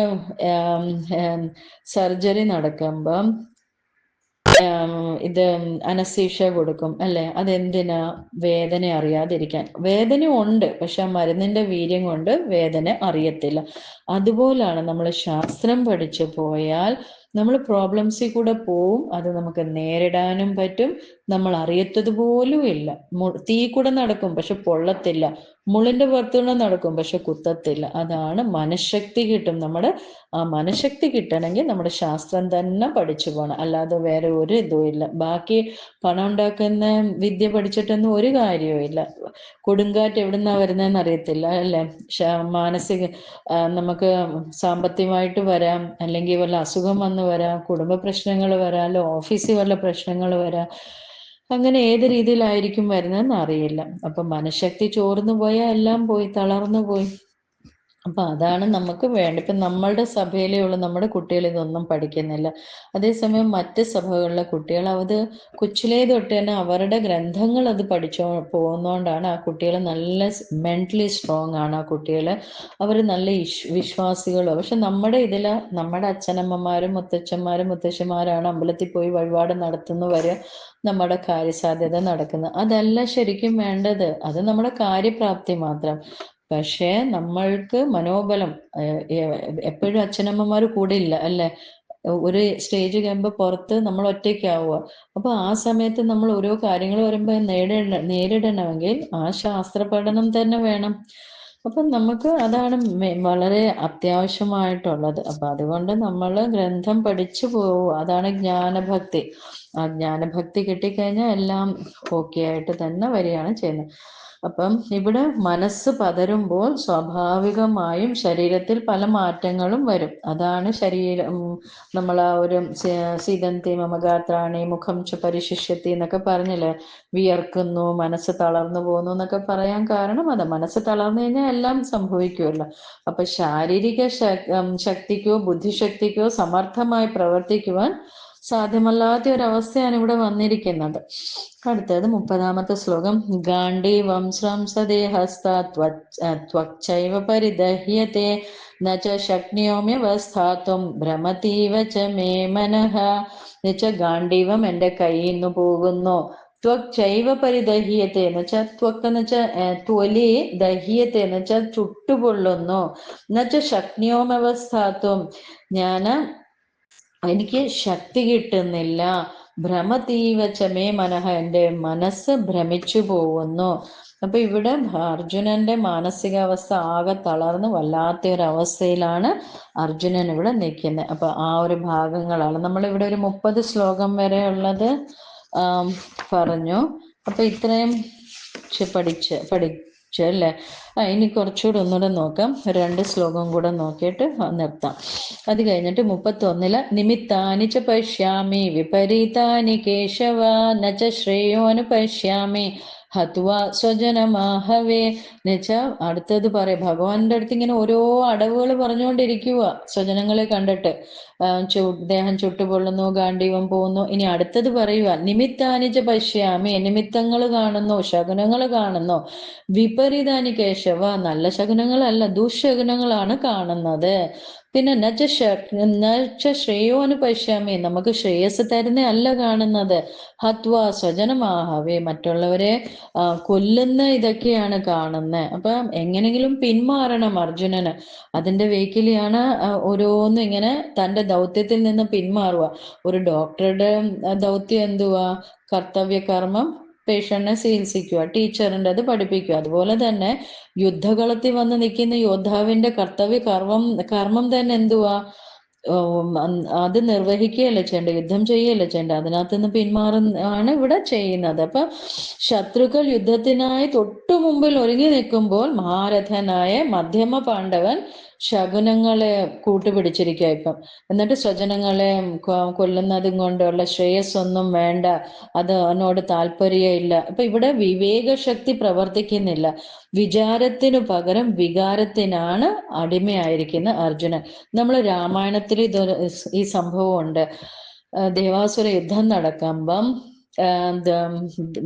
S1: സർജറി നടക്കുമ്പം ഇത് അനസ്തീഷ്യ കൊടുക്കും അല്ലെ. അതെന്തിനാ? വേദന അറിയാതിരിക്കാൻ. വേദന ഉണ്ട്, പക്ഷെ ആ മരുന്നിന്റെ വീര്യം കൊണ്ട് വേദന അറിയത്തില്ല. അതുപോലാണ് നമ്മൾ ശാസ്ത്രം പഠിച്ചു പോയാൽ നമ്മൾ പ്രോബ്ലംസിൽ കൂടെ പോവും. അത് നമുക്ക് നേരിടാനും പറ്റും. നമ്മൾ അറിയത്തത് പോലും ഇല്ല. തീ കൂടെ നടക്കും, പക്ഷെ പൊള്ളത്തില്ല. മുള്ളിന്റെ പുറത്തുകൂടെ നടക്കും, പക്ഷെ കുത്തത്തില്ല. അതാണ് മനഃശക്തി കിട്ടും. നമ്മുടെ ആ മനഃശക്തി കിട്ടണമെങ്കിൽ നമ്മുടെ ശാസ്ത്രം തന്നെ പഠിച്ചു പോകണം. അല്ലാതെ വേറെ ഒരു ഇതും ഇല്ല. ബാക്കി പണം ഉണ്ടാക്കുന്ന വിദ്യ പഠിച്ചിട്ടൊന്നും ഒരു കാര്യവും ഇല്ല. കൊടുങ്കാറ്റ് എവിടുന്നാ വരുന്നതെന്ന് അറിയത്തില്ല അല്ലേ. നമുക്ക് സാമ്പത്തികമായിട്ട് വരാം, അല്ലെങ്കിൽ വല്ല അസുഖം വന്ന് വരാം, കുടുംബ പ്രശ്നങ്ങൾ വരാം, അല്ല ഓഫീസിൽ വല്ല പ്രശ്നങ്ങൾ വരാം. അങ്ങനെ ഏത് രീതിയിലായിരിക്കും വരുന്നതെന്ന് അറിയില്ല. അപ്പൊ മനഃശക്തി ചോർന്നു പോയാൽ എല്ലാം പോയി, തളർന്നു പോയി. അപ്പൊ അതാണ് നമുക്ക് വേണ്ടത്. ഇപ്പം നമ്മളുടെ സഭയിലേ ഉള്ളൂ നമ്മുടെ കുട്ടികൾ ഇതൊന്നും പഠിക്കുന്നില്ല. അതേസമയം മറ്റ് സഭകളിലെ കുട്ടികൾ അത് കൊച്ചിലേ തൊട്ട് തന്നെ അവരുടെ ഗ്രന്ഥങ്ങൾ അത് പഠിച്ചോ പോകുന്നതുകൊണ്ടാണ് ആ കുട്ടികൾ നല്ല മെന്റലി സ്ട്രോങ് ആണ്. ആ കുട്ടികൾ അവർ നല്ല വിശ്വാസികളും. പക്ഷെ നമ്മുടെ ഇതിൽ നമ്മുടെ അച്ഛനമ്മമാരും മുത്തച്ഛന്മാരും മുത്തശ്ശിമാരാണ് അമ്പലത്തിൽ പോയി വഴിപാട് നടത്തുന്നു വരെ നമ്മുടെ കാര്യസാധ്യത നടക്കുന്നത്. അതല്ല ശരിക്കും വേണ്ടത്. അത് നമ്മുടെ കാര്യപ്രാപ്തി മാത്രം. പക്ഷേ നമ്മൾക്ക് മനോബലം എപ്പോഴും അച്ഛനമ്മമാർ കൂടെ ഇല്ല അല്ലേ? ഒരു സ്റ്റേജ് കഴിയുമ്പോൾ പുറത്ത് നമ്മൾ ഒറ്റയ്ക്കാവുക. അപ്പൊ ആ സമയത്ത് നമ്മൾ ഓരോ കാര്യങ്ങൾ വരുമ്പോൾ നേരിടണമെങ്കിൽ ആ ശാസ്ത്ര പഠനം തന്നെ വേണം. അപ്പം നമുക്ക് അതാണ് വളരെ അത്യാവശ്യമായിട്ടുള്ളത്. അപ്പൊ അതുകൊണ്ട് നമ്മൾ ഗ്രന്ഥം പഠിച്ചു പോവുക. അതാണ് ജ്ഞാനഭക്തി. ആ ജ്ഞാനഭക്തി കിട്ടിക്കഴിഞ്ഞാൽ എല്ലാം ഓക്കെ ആയിട്ട് തന്നെ വരികയാണ് ചെയ്യുന്നത്. അപ്പം ഇവിടെ മനസ്സ് പതരുമ്പോൾ സ്വാഭാവികമായും ശരീരത്തിൽ പല മാറ്റങ്ങളും വരും. അതാണ് ശരീരം നമ്മൾ ആ ഒരു സീതന്തി മമഗാത്രാണി മുഖം ച പരിശിഷ്യത്തി എന്നൊക്കെ പറഞ്ഞില്ലേ, വിയർക്കുന്നു, മനസ്സ് തളർന്നു പോകുന്നു എന്നൊക്കെ പറയാൻ കാരണം അതാ. മനസ്സ് തളർന്നു കഴിഞ്ഞാൽ എല്ലാം സംഭവിക്കുമല്ലോ. അപ്പൊ ശാരീരിക ശക്തിക്കോ ബുദ്ധിശക്തിക്കോ സമർത്ഥമായി പ്രവർത്തിക്കുവാൻ സാധ്യമല്ലാത്ത ഒരവസ്ഥയാണ് ഇവിടെ വന്നിരിക്കുന്നത്. അടുത്തത് 30ാമത്തെ ശ്ലോകം. ഗാണ്ഡീവം ശ്രംസദേഹസ്ത്വക്ചൈവ പരിദഹ്യത്തെ ന ച ശക്നോമ്യവസ്ഥാതും ഭ്രമതീവ ച മേ മനഃ. എന്നുവെച്ചാൽ ഗാണ്ഡീവം എൻ്റെ കയ്യിൽ നിന്ന് പോകുന്നു. ത്വക്ചൈവ പരിദഹ്യത്തെ എന്ന് വെച്ചാൽ ത്വക്ക് എന്ന് വെച്ചാൽ ത്വലി, ദഹ്യത്തെ എന്ന് വെച്ചാൽ ചുട്ടുപൊള്ളുന്നു. എന്നുവെച്ചാൽ ശക്നോമവസ്ഥാത്വം എനിക്ക് ശക്തി കിട്ടുന്നില്ല. ഭ്രമതീവചമേ മനഃ എൻ്റെ മനസ്സ് ഭ്രമിച്ചു പോകുന്നു. അപ്പൊ ഇവിടെ അർജുനന്റെ മാനസികാവസ്ഥ ആകെ തളർന്ന് വല്ലാത്ത ഒരു അവസ്ഥയിലാണ് അർജുനൻ ഇവിടെ നിൽക്കുന്നത്. അപ്പൊ ആ ഒരു ഭാഗങ്ങളാണ് നമ്മളിവിടെ ഒരു 30 ശ്ലോകം വരെ ഉള്ളത് പറഞ്ഞു. അപ്പൊ ഇത്രയും പഠിച്ചു അല്ലേ? ഇനി കുറച്ചുകൂടെ ഒന്നുകൂടെ നോക്കാം. 2 ശ്ലോകം കൂടെ നോക്കിയിട്ട് നിർത്താം. അത് കഴിഞ്ഞിട്ട് 31 നിമിത്താനി ച പശ്യാമി വിപരീതാനി കേശവ ന ച ശ്രേയോനു പശ്യാമി ഹത്വാ സ്വജനമാഹവേ. എന്നുവെച്ചാൽ അടുത്തത് പറയാം, ഭഗവാന്റെ അടുത്ത് ഇങ്ങനെ ഓരോ അടവുകൾ പറഞ്ഞുകൊണ്ടിരിക്കുക സ്വജനങ്ങളെ കണ്ടിട്ട്. ദേഹം ചുട്ടുപൊള്ളുന്നു, ഗാണ്ഡീവം പോകുന്നു. ഇനി അടുത്തത് പറയുക, നിമിത്താനിച്ച പശ്യാമി, നിമിത്തങ്ങൾ കാണുന്നു, ശകുനങ്ങൾ കാണുന്നു. വിപരീതാനി കേശവ, നല്ല ശകുനങ്ങളല്ല ദുശകുനങ്ങളാണ് കാണുന്നത്. പിന്നെ നച്ച ശ്രേയോന് പശ്യാമി, നമുക്ക് ശ്രേയസ് തരുന്ന അല്ല കാണുന്നത്. ഹത്വ സ്വജനമാഹവേ, മറ്റുള്ളവരെ കൊല്ലുന്ന ഇതൊക്കെയാണ് കാണുന്നത്. അപ്പൊ എങ്ങനെങ്കിലും പിന്മാറണം അർജുനന്. അതിന്റെ വേക്കിലിയാണ് ഓരോന്നും ഇങ്ങനെ തന്റെ ദൗത്യത്തിൽ നിന്ന് പിന്മാറുക. ഒരു ഡോക്ടറുടെ ദൗത്യം എന്തുവാ? കർത്തവ്യകർമ്മം പേഷ്യന്റിനെ ചികിത്സിക്കുക, ടീച്ചറിൻ്റെ അത് പഠിപ്പിക്കുക. അതുപോലെ തന്നെ യുദ്ധകളത്തിൽ വന്ന് നിൽക്കുന്ന യോദ്ധാവിന്റെ കർമ്മം തന്നെ എന്തുവാ? അത് നിർവഹിക്കുകയല്ലേ ചെയ്യേണ്ടത്, യുദ്ധം ചെയ്യുകയല്ലേ ചെയ്യേണ്ടത്. അതിനകത്ത് നിന്ന് പിന്മാറാണ് ഇവിടെ ചെയ്യുന്നത്. അപ്പൊ ശത്രുക്കൾ യുദ്ധത്തിനായി തൊട്ടു മുമ്പിൽ ഒരുങ്ങി നിൽക്കുമ്പോൾ മഹാരഥനായ മധ്യമ പാണ്ഡവൻ ശകുനങ്ങളെ കൂട്ടുപിടിച്ചിരിക്കുക ഇപ്പം. എന്നിട്ട് സ്വജനങ്ങളെ കൊല്ലുന്നതും കൊണ്ടുള്ള ശ്രേയസ്സൊന്നും വേണ്ട, അത് അതിനോട് താല്പര്യമില്ല. അപ്പൊ ഇവിടെ വിവേകശക്തി പ്രവർത്തിക്കുന്നില്ല. വിചാരത്തിനു പകരം വികാരത്തിനാണ് അടിമയായിരിക്കുന്ന അർജുനൻ. നമ്മൾ രാമായണത്തിൽ ഈ സംഭവമുണ്ട്. ദേവാസുര യുദ്ധം നടക്കുമ്പം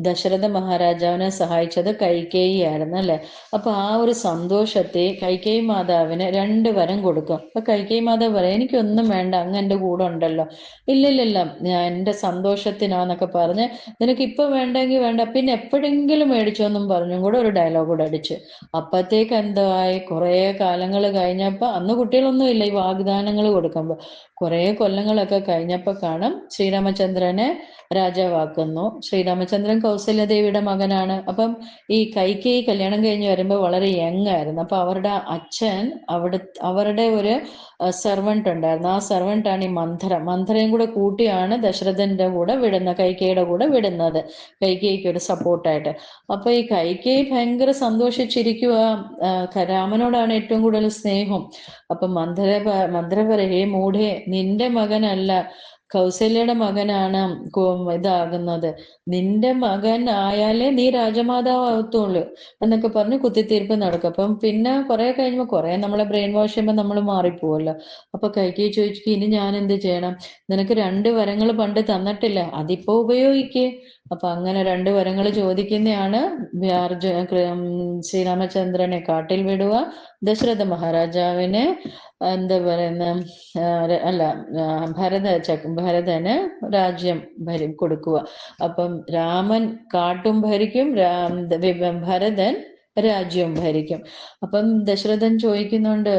S1: ദശരഥ മഹാരാജാവിനെ സഹായിച്ചത് കൈകേയി ആയിരുന്നു അല്ലെ? അപ്പൊ ആ ഒരു സന്തോഷത്തെ കൈകേയി മാതാവിന് 2 വരം കൊടുക്കും. അപ്പൊ കൈകേയി മാതാവ് പറയാം, എനിക്കൊന്നും വേണ്ട, അങ്ങ് എൻ്റെ കൂടെ ഉണ്ടല്ലോ. ഇല്ലില്ല, ഞാൻ എൻ്റെ സന്തോഷത്തിനാന്നൊക്കെ പറഞ്ഞ്, നിനക്ക് ഇപ്പൊ വേണ്ടെങ്കിൽ വേണ്ട, പിന്നെ എപ്പോഴെങ്കിലും മേടിച്ചോന്നും പറഞ്ഞും കൂടെ ഒരു ഡയലോഗ് കൂടെ അടിച്ച്. അപ്പത്തേക്ക് എന്തായി? കുറെ കാലങ്ങൾ കഴിഞ്ഞപ്പോ, അന്ന് കുട്ടികളൊന്നും ഇല്ല ഈ വാഗ്ദാനങ്ങൾ കൊടുക്കുമ്പോ, കുറെ കൊല്ലങ്ങളൊക്കെ കഴിഞ്ഞപ്പോ കാണും ശ്രീരാമചന്ദ്രനെ രാജാവാക്കുന്നു. ശ്രീരാമചന്ദ്രൻ കൗസല്യദേവിയുടെ മകനാണ്. അപ്പം ഈ കൈകേയി കല്യാണം കഴിഞ്ഞ് വരുമ്പോൾ വളരെ യങ് ആയിരുന്നു. അപ്പൊ അവരുടെ അച്ഛൻ അവരുടെ ഒരു സെർവൻറ്റ് ഉണ്ടായിരുന്നു. ആ സെർവൻറ്റാണ് ഈ മന്ധരയും കൂടെ കൂട്ടിയാണ് ദശരഥന്റെ കൂടെ വിടുന്നത്, കൈകേയിയുടെ കൂടെ വിടുന്നത്, കൈകേയിക്ക് ഒരു സപ്പോർട്ടായിട്ട്. അപ്പൊ ഈ കൈകേയി ഭയങ്കര സന്തോഷിച്ചിരിക്കുക, രാമനോടാണ് ഏറ്റവും കൂടുതൽ സ്നേഹം. അപ്പൊ മന്ധര പറയേ, മൂഢേ, നിന്റെ മകനല്ല കൗസല്യയുടെ മകനാണ് ഇതാകുന്നത്, നിന്റെ മകൻ ആയാലേ നീ രാജമാതാവത്തുള്ളൂ എന്നൊക്കെ പറഞ്ഞ് കുത്തിത്തീർപ്പ് നടക്കും. അപ്പം പിന്നെ കുറെ കഴിയുമ്പോൾ കുറെ നമ്മളെ ബ്രെയിൻ വാഷ് ചെയ്യുമ്പോൾ നമ്മൾ മാറിപ്പോവല്ലോ. അപ്പൊ കൈകേയി ചോദിച്ചു, ഇനി ഞാൻ എന്ത് ചെയ്യണം? നിനക്ക് 2 വരങ്ങൾ പണ്ട് തന്നിട്ടില്ല, അതിപ്പോ ഉപയോഗിക്ക്. അപ്പൊ അങ്ങനെ 2 വരങ്ങൾ ചോദിക്കുന്നതാണ്. ശ്രീരാമചന്ദ്രനെ കാട്ടിൽ വിടുക, ദശരഥ മഹാരാജാവിനെ എന്താ പറയുന്ന അല്ല ഭരതന് രാജ്യം കൊടുക്കുക. അപ്പം രാമൻ കാട്ടും ഭരിക്കും, ഭരതൻ രാജ്യവും ഭരിക്കും. അപ്പം ദശരഥൻ ചോദിക്കുന്നുണ്ട്,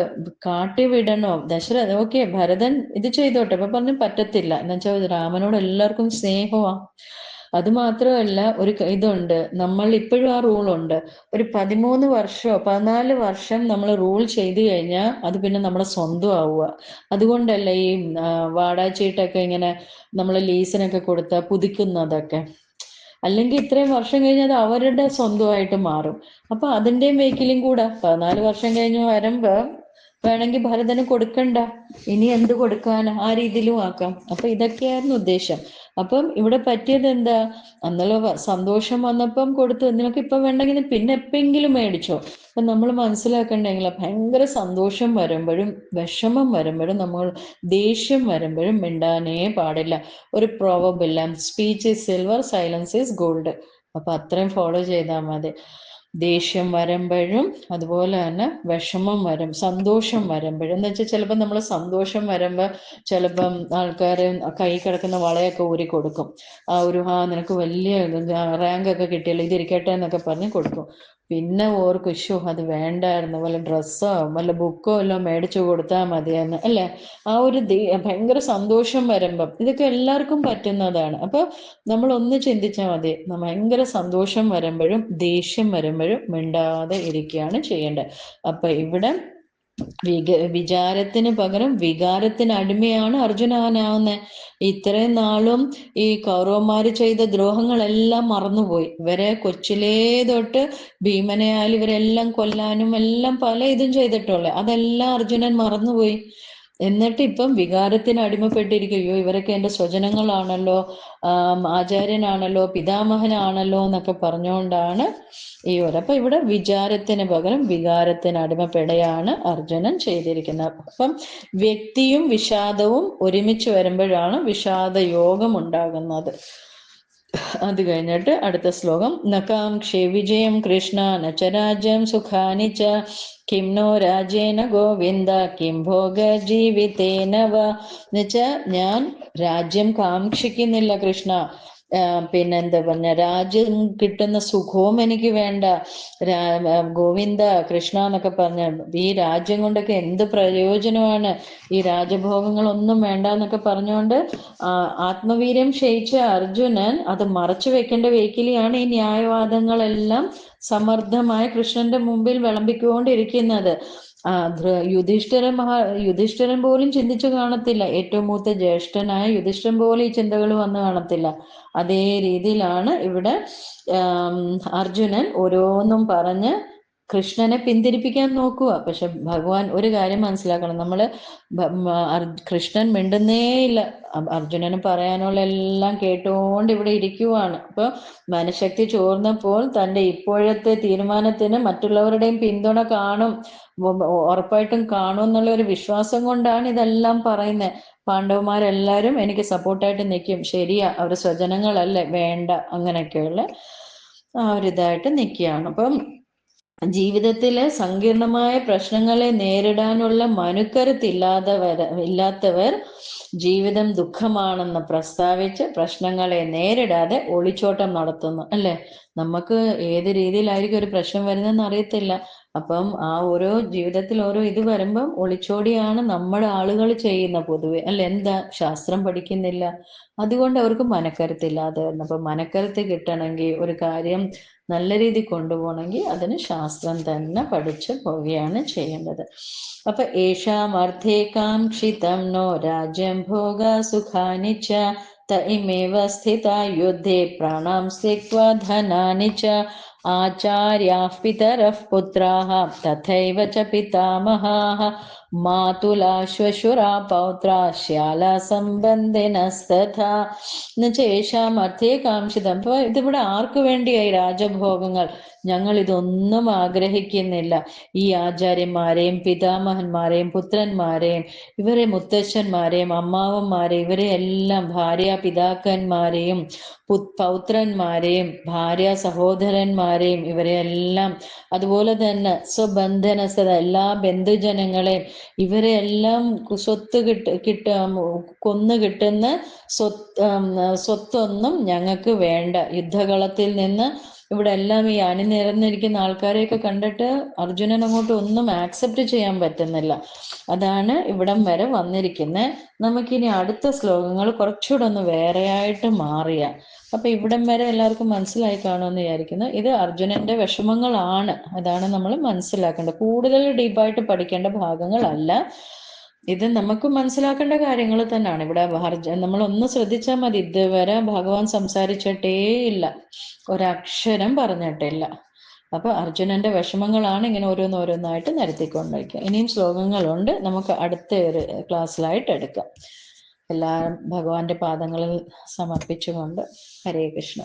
S1: കാട്ടി വിടണോ? ദശരഥൻ ഓക്കെ ഭരതൻ ഇത് ചെയ്തോട്ടെ. അപ്പൊ പറഞ്ഞു പറ്റത്തില്ല. എന്നുവെച്ചാൽ രാമനോട് എല്ലാവർക്കും സ്നേഹമാ. അത് മാത്രമല്ല, ഒരു ഇതുണ്ട്, നമ്മൾ ഇപ്പോഴും ആ റൂളുണ്ട്. ഒരു 13 വർഷമോ 14 വർഷം നമ്മൾ റൂൾ ചെയ്തു കഴിഞ്ഞാൽ അത് പിന്നെ നമ്മുടെ സ്വന്തം ആവുക. അതുകൊണ്ടല്ല ഈ വാടാച്ചീട്ടൊക്കെ ഇങ്ങനെ നമ്മൾ ലീസിനൊക്കെ കൊടുത്ത പുതുക്കുന്നതൊക്കെ. അല്ലെങ്കിൽ ഇത്രയും വർഷം കഴിഞ്ഞ് അത് അവരുടെ സ്വന്തമായിട്ട് മാറും. അപ്പൊ അതിന്റെയും വെഹിക്കലും കൂടെ 14 വർഷം കഴിഞ്ഞ് വരുമ്പോ വേണമെങ്കിൽ ഭരതന് കൊടുക്കണ്ട, ഇനി എന്ത് കൊടുക്കാൻ, ആ രീതിയിലും ആക്കാം. അപ്പൊ ഇതൊക്കെയായിരുന്നു ഉദ്ദേശം. അപ്പം ഇവിടെ പറ്റിയത് എന്താ, അന്നലെ സന്തോഷം വന്നപ്പം കൊടുത്തു, നിനക്ക് ഇപ്പൊ വേണ്ടെങ്കിൽ പിന്നെ എപ്പെങ്കിലും മേടിച്ചോ. അപ്പൊ നമ്മൾ മനസ്സിലാക്കണ്ടെങ്കിൽ ഭയങ്കര സന്തോഷം വരുമ്പോഴും വിഷമം വരുമ്പോഴും നമ്മൾ ദേഷ്യം വരുമ്പോഴും മിണ്ടാനേ പാടില്ല. ഒരു പ്രോവബില്ല, speech is silver, silence is gold. അപ്പൊ അത്രയും ഫോളോ ചെയ്താൽ മതി. ദേഷ്യം വരുമ്പോഴും അതുപോലെ തന്നെ വിഷമം വരും, സന്തോഷം വരുമ്പോഴും. എന്ന് വെച്ചാൽ ചിലപ്പോൾ നമ്മൾ സന്തോഷം വരുമ്പോൾ ചിലപ്പം ആൾക്കാർ കൈ കിടക്കുന്ന വളയൊക്കെ ഊരി കൊടുക്കും. നിനക്ക് വലിയ റാങ്കൊക്കെ കിട്ടിയല്ലോ, ഇതിരിക്കട്ടെ എന്നൊക്കെ പറഞ്ഞ് കൊടുക്കും. പിന്നെ ഓർക്കും, ഇഷ്യൂ അത് വേണ്ടായിരുന്നു, വല്ല ഡ്രസ്സോ വല്ല ബുക്കോ എല്ലാം മേടിച്ചു കൊടുത്താൽ മതിയെന്ന് അല്ലേ. ആ ഒരു ഭയങ്കര സന്തോഷം വരുമ്പം ഇതൊക്കെ എല്ലാവർക്കും പറ്റുന്നതാണ്. അപ്പൊ നമ്മൾ ഒന്ന് ചിന്തിച്ചാൽ മതി, ഭയങ്കര സന്തോഷം വരുമ്പോഴും ദേഷ്യം വരുമ്പോഴും മിണ്ടാതെ ഇരിക്കുകയാണ് ചെയ്യേണ്ടത്. അപ്പൊ ഇവിടെ വിചാരത്തിന് പകരം വികാരത്തിന് അടിമയാണ് അർജുനനാവുന്നത്. ഇത്രയും നാളും ഈ കൗരവന്മാര് ചെയ്ത ദ്രോഹങ്ങളെല്ലാം മറന്നുപോയി. ഇവരെ കൊച്ചിലേ തൊട്ട് ഭീമനെയായാലും ഇവരെല്ലാം കൊല്ലാനും എല്ലാം പല ഇതും ചെയ്തിട്ടുള്ളേ, അതെല്ലാം അർജുനൻ മറന്നുപോയി. എന്നിട്ട് ഇപ്പം വികാരത്തിന് അടിമപ്പെട്ടിരിക്കുകയോ, ഇവരൊക്കെ എൻ്റെ സ്വജനങ്ങളാണല്ലോ, ആചാര്യനാണല്ലോ, പിതാമഹനാണല്ലോ എന്നൊക്കെ പറഞ്ഞുകൊണ്ടാണ് അപ്പൊ ഇവിടെ വിചാരത്തിന് പകരം വികാരത്തിന് അടിമപ്പെടുകയാണ് അർജുനൻ ചെയ്തിരിക്കുന്നത്. അപ്പം വ്യക്തിയും വിഷാദവും ഒരുമിച്ച് വരുമ്പോഴാണ് വിഷാദ യോഗം ഉണ്ടാകുന്നത്. അത് കഴിഞ്ഞിട്ട് അടുത്ത ശ്ലോകം, നകാംക്ഷേ വിജയം കൃഷ്ണ നച്ച രാജ്യം സുഖാനി ച കിം നോ രാജേന ഗോവിന്ദ കിം ഭോഗ ജീവിതേനവ. എന്നുവെച്ചാൽ ഞാൻ രാജ്യം കാക്ഷിക്കുന്നില്ല കൃഷ്ണ, പിന്നെന്താ പറഞ്ഞ രാജ്യം കിട്ടുന്ന സുഖവും എനിക്ക് വേണ്ട, ഗോവിന്ദ കൃഷ്ണ എന്നൊക്കെ പറഞ്ഞ ഈ രാജ്യം കൊണ്ടൊക്കെ എന്ത് പ്രയോജനമാണ്, ഈ രാജഭോഗങ്ങളൊന്നും വേണ്ട എന്നൊക്കെ പറഞ്ഞുകൊണ്ട് ആത്മവീര്യം ക്ഷയിച്ച അർജുനൻ അത് മറച്ചു വെക്കേണ്ട വേക്കിലിയാണ് ഈ ന്യായവാദങ്ങളെല്ലാം സമർത്ഥമായി കൃഷ്ണന്റെ മുമ്പിൽ വിളമ്പിക്കൊണ്ടിരിക്കുന്നത്. യുധിഷ്ഠിരൻ പോലും ചിന്തിച്ചു കാണത്തില്ല, ഏറ്റവും മൂത്ത ജ്യേഷ്ഠനായ യുധിഷ്ഠിരൻ പോലും ഈ ചിന്തകൾ വന്നു കാണത്തില്ല. അതേ രീതിയിലാണ് ഇവിടെ അർജുനൻ ഓരോന്നും പറഞ്ഞ് കൃഷ്ണനെ പിന്തിരിപ്പിക്കാൻ നോക്കുക. പക്ഷെ ഭഗവാൻ ഒരു കാര്യം മനസ്സിലാക്കണം, നമ്മള് കൃഷ്ണൻ മിണ്ടുന്നേ ഇല്ല, അർജുനന് പറയാനുള്ള എല്ലാം കേട്ടുകൊണ്ട് ഇവിടെ ഇരിക്കുവാണ്. അപ്പൊ മനഃശക്തി ചോർന്നപ്പോൾ തൻ്റെ ഇപ്പോഴത്തെ തീരുമാനത്തിന് മറ്റുള്ളവരുടെയും പിന്തുണ കാണും, ഉറപ്പായിട്ടും കാണും എന്നുള്ള ഒരു വിശ്വാസം കൊണ്ടാണ് ഇതെല്ലാം പറയുന്നത്. പാണ്ഡവന്മാരെല്ലാരും എനിക്ക് സപ്പോർട്ടായിട്ട് നിൽക്കും, ശരിയാ അവർ സ്വജനങ്ങളല്ലേ, വേണ്ട, അങ്ങനെയൊക്കെയുള്ള ആ ഒരിതായിട്ട് നിൽക്കുകയാണ്. അപ്പം ജീവിതത്തിലെ സങ്കീർണമായ പ്രശ്നങ്ങളെ നേരിടാനുള്ള ഇല്ലാത്തവർ ജീവിതം ദുഃഖമാണെന്ന് പ്രസ്താവിച്ച് പ്രശ്നങ്ങളെ നേരിടാതെ ഒളിച്ചോട്ടം നടത്തുന്നു അല്ലെ. നമുക്ക് ഏത് രീതിയിലായിരിക്കും ഒരു പ്രശ്നം വരുന്നതെന്ന് അറിയത്തില്ല. അപ്പം ആ ഓരോ ജീവിതത്തിൽ ഓരോ ഇത് വരുമ്പം ഒളിച്ചോടിയാണ് നമ്മുടെ ആളുകൾ ചെയ്യുന്ന പൊതുവെ അല്ലെ. എന്താ, ശാസ്ത്രം പഠിക്കുന്നില്ല, അതുകൊണ്ട് അവർക്ക് മനക്കരുത്തില്ലാതെ വരുന്നു. അപ്പൊ മനക്കരുത്ത് കിട്ടണമെങ്കിൽ, ഒരു കാര്യം നല്ല രീതിയിൽ കൊണ്ടുപോകണമെങ്കിൽ അതിന് ശാസ്ത്രം തന്നെ പഠിച്ച് പോവുകയാണ് ചെയ്യേണ്ടത്. അപ്പൊ ഏഷാമർത്ഥേ കാംക്ഷിതം നോ രാജ്യം ഭോഗ സുഖാനി ച തഇമേവ സ്ഥിത യുദ്ധേ പ്രാണാം സ്ത്യക്വാ ധനാനി ച ആചാര്യാഃ പിതരഃ പുത്രാഃ തഥൈവ ച പിതാമഹാഃ മാതുലാശ്വശുരാ പൗത്ര ശ്യാല സംബന്ധിനസ്തഥാ എന്നുവെച്ചാൽ കാംക്ഷിതം. അപ്പൊ ഇതിവിടെ ആർക്കു വേണ്ടിയായി രാജഭോഗങ്ങൾ? ഞങ്ങൾ ഇതൊന്നും ആഗ്രഹിക്കുന്നില്ല. ഈ ആചാര്യന്മാരെയും പിതാമഹന്മാരെയും പുത്രന്മാരെയും ഇവരെ മുത്തശ്ശന്മാരെയും അമ്മാവന്മാരെയും ഇവരെ എല്ലാം ഭാര്യ പിതാക്കന്മാരെയും പൗത്രന്മാരെയും ഭാര്യ സഹോദരന്മാരെയും ഇവരെയെല്ലാം, അതുപോലെ തന്നെ സ്വബന്ധനസ്ഥത എല്ലാ ബന്ധുജനങ്ങളെയും ഇവരെയെല്ലാം സ്വത്ത് കൊന്നു കിട്ടുന്ന സ്വത്തൊന്നും ഞങ്ങൾക്ക് വേണ്ട. യുദ്ധകളത്തിൽ നിന്ന് ഇവിടെ എല്ലാം ഈ അണിനിരന്നിരിക്കുന്ന ആൾക്കാരെയൊക്കെ കണ്ടിട്ട് അർജുനൻ അങ്ങോട്ട് ഒന്നും ആക്സെപ്റ്റ് ചെയ്യാൻ പറ്റുന്നില്ല. അതാണ് ഇവിടം വരെ വന്നിരിക്കുന്നത്. നമുക്കിനി അടുത്ത ശ്ലോകങ്ങൾ കുറച്ചുകൂടെ ഒന്ന് വേറെയായിട്ട് മാറിയ. അപ്പൊ ഇവിടം വരെ എല്ലാവർക്കും മനസ്സിലായി കാണുമെന്ന് വിചാരിക്കുന്നു. ഇത് അർജുനന്റെ വിഷമങ്ങളാണ്, അതാണ് നമ്മൾ മനസ്സിലാക്കേണ്ടത്. കൂടുതൽ ഡീപ്പായിട്ട് പഠിക്കേണ്ട ഭാഗങ്ങളല്ല ഇത്. നമുക്ക് മനസ്സിലാക്കേണ്ട കാര്യങ്ങൾ തന്നെയാണ്. ഇവിടെ നമ്മളൊന്ന് ശ്രദ്ധിച്ചാൽ മതി. ഇതുവരെ ഭഗവാൻ സംസാരിച്ചിട്ടേ ഇല്ല, ഒരക്ഷരം പറഞ്ഞിട്ടില്ല. അപ്പൊ അർജുനന്റെ വിഷമങ്ങളാണ് ഇങ്ങനെ ഓരോന്നോരോന്നായിട്ട് നിരത്തിക്കൊണ്ടിരിക്കുക. ഇനിയും ശ്ലോകങ്ങളുണ്ട്, നമുക്ക് അടുത്ത ഒരു ക്ലാസ്സിലായിട്ട് എടുക്കാം. എല്ലാം ഭഗവാന്റെ പാദങ്ങളിൽ സമർപ്പിച്ചുകൊണ്ട് ഹരേ കൃഷ്ണ.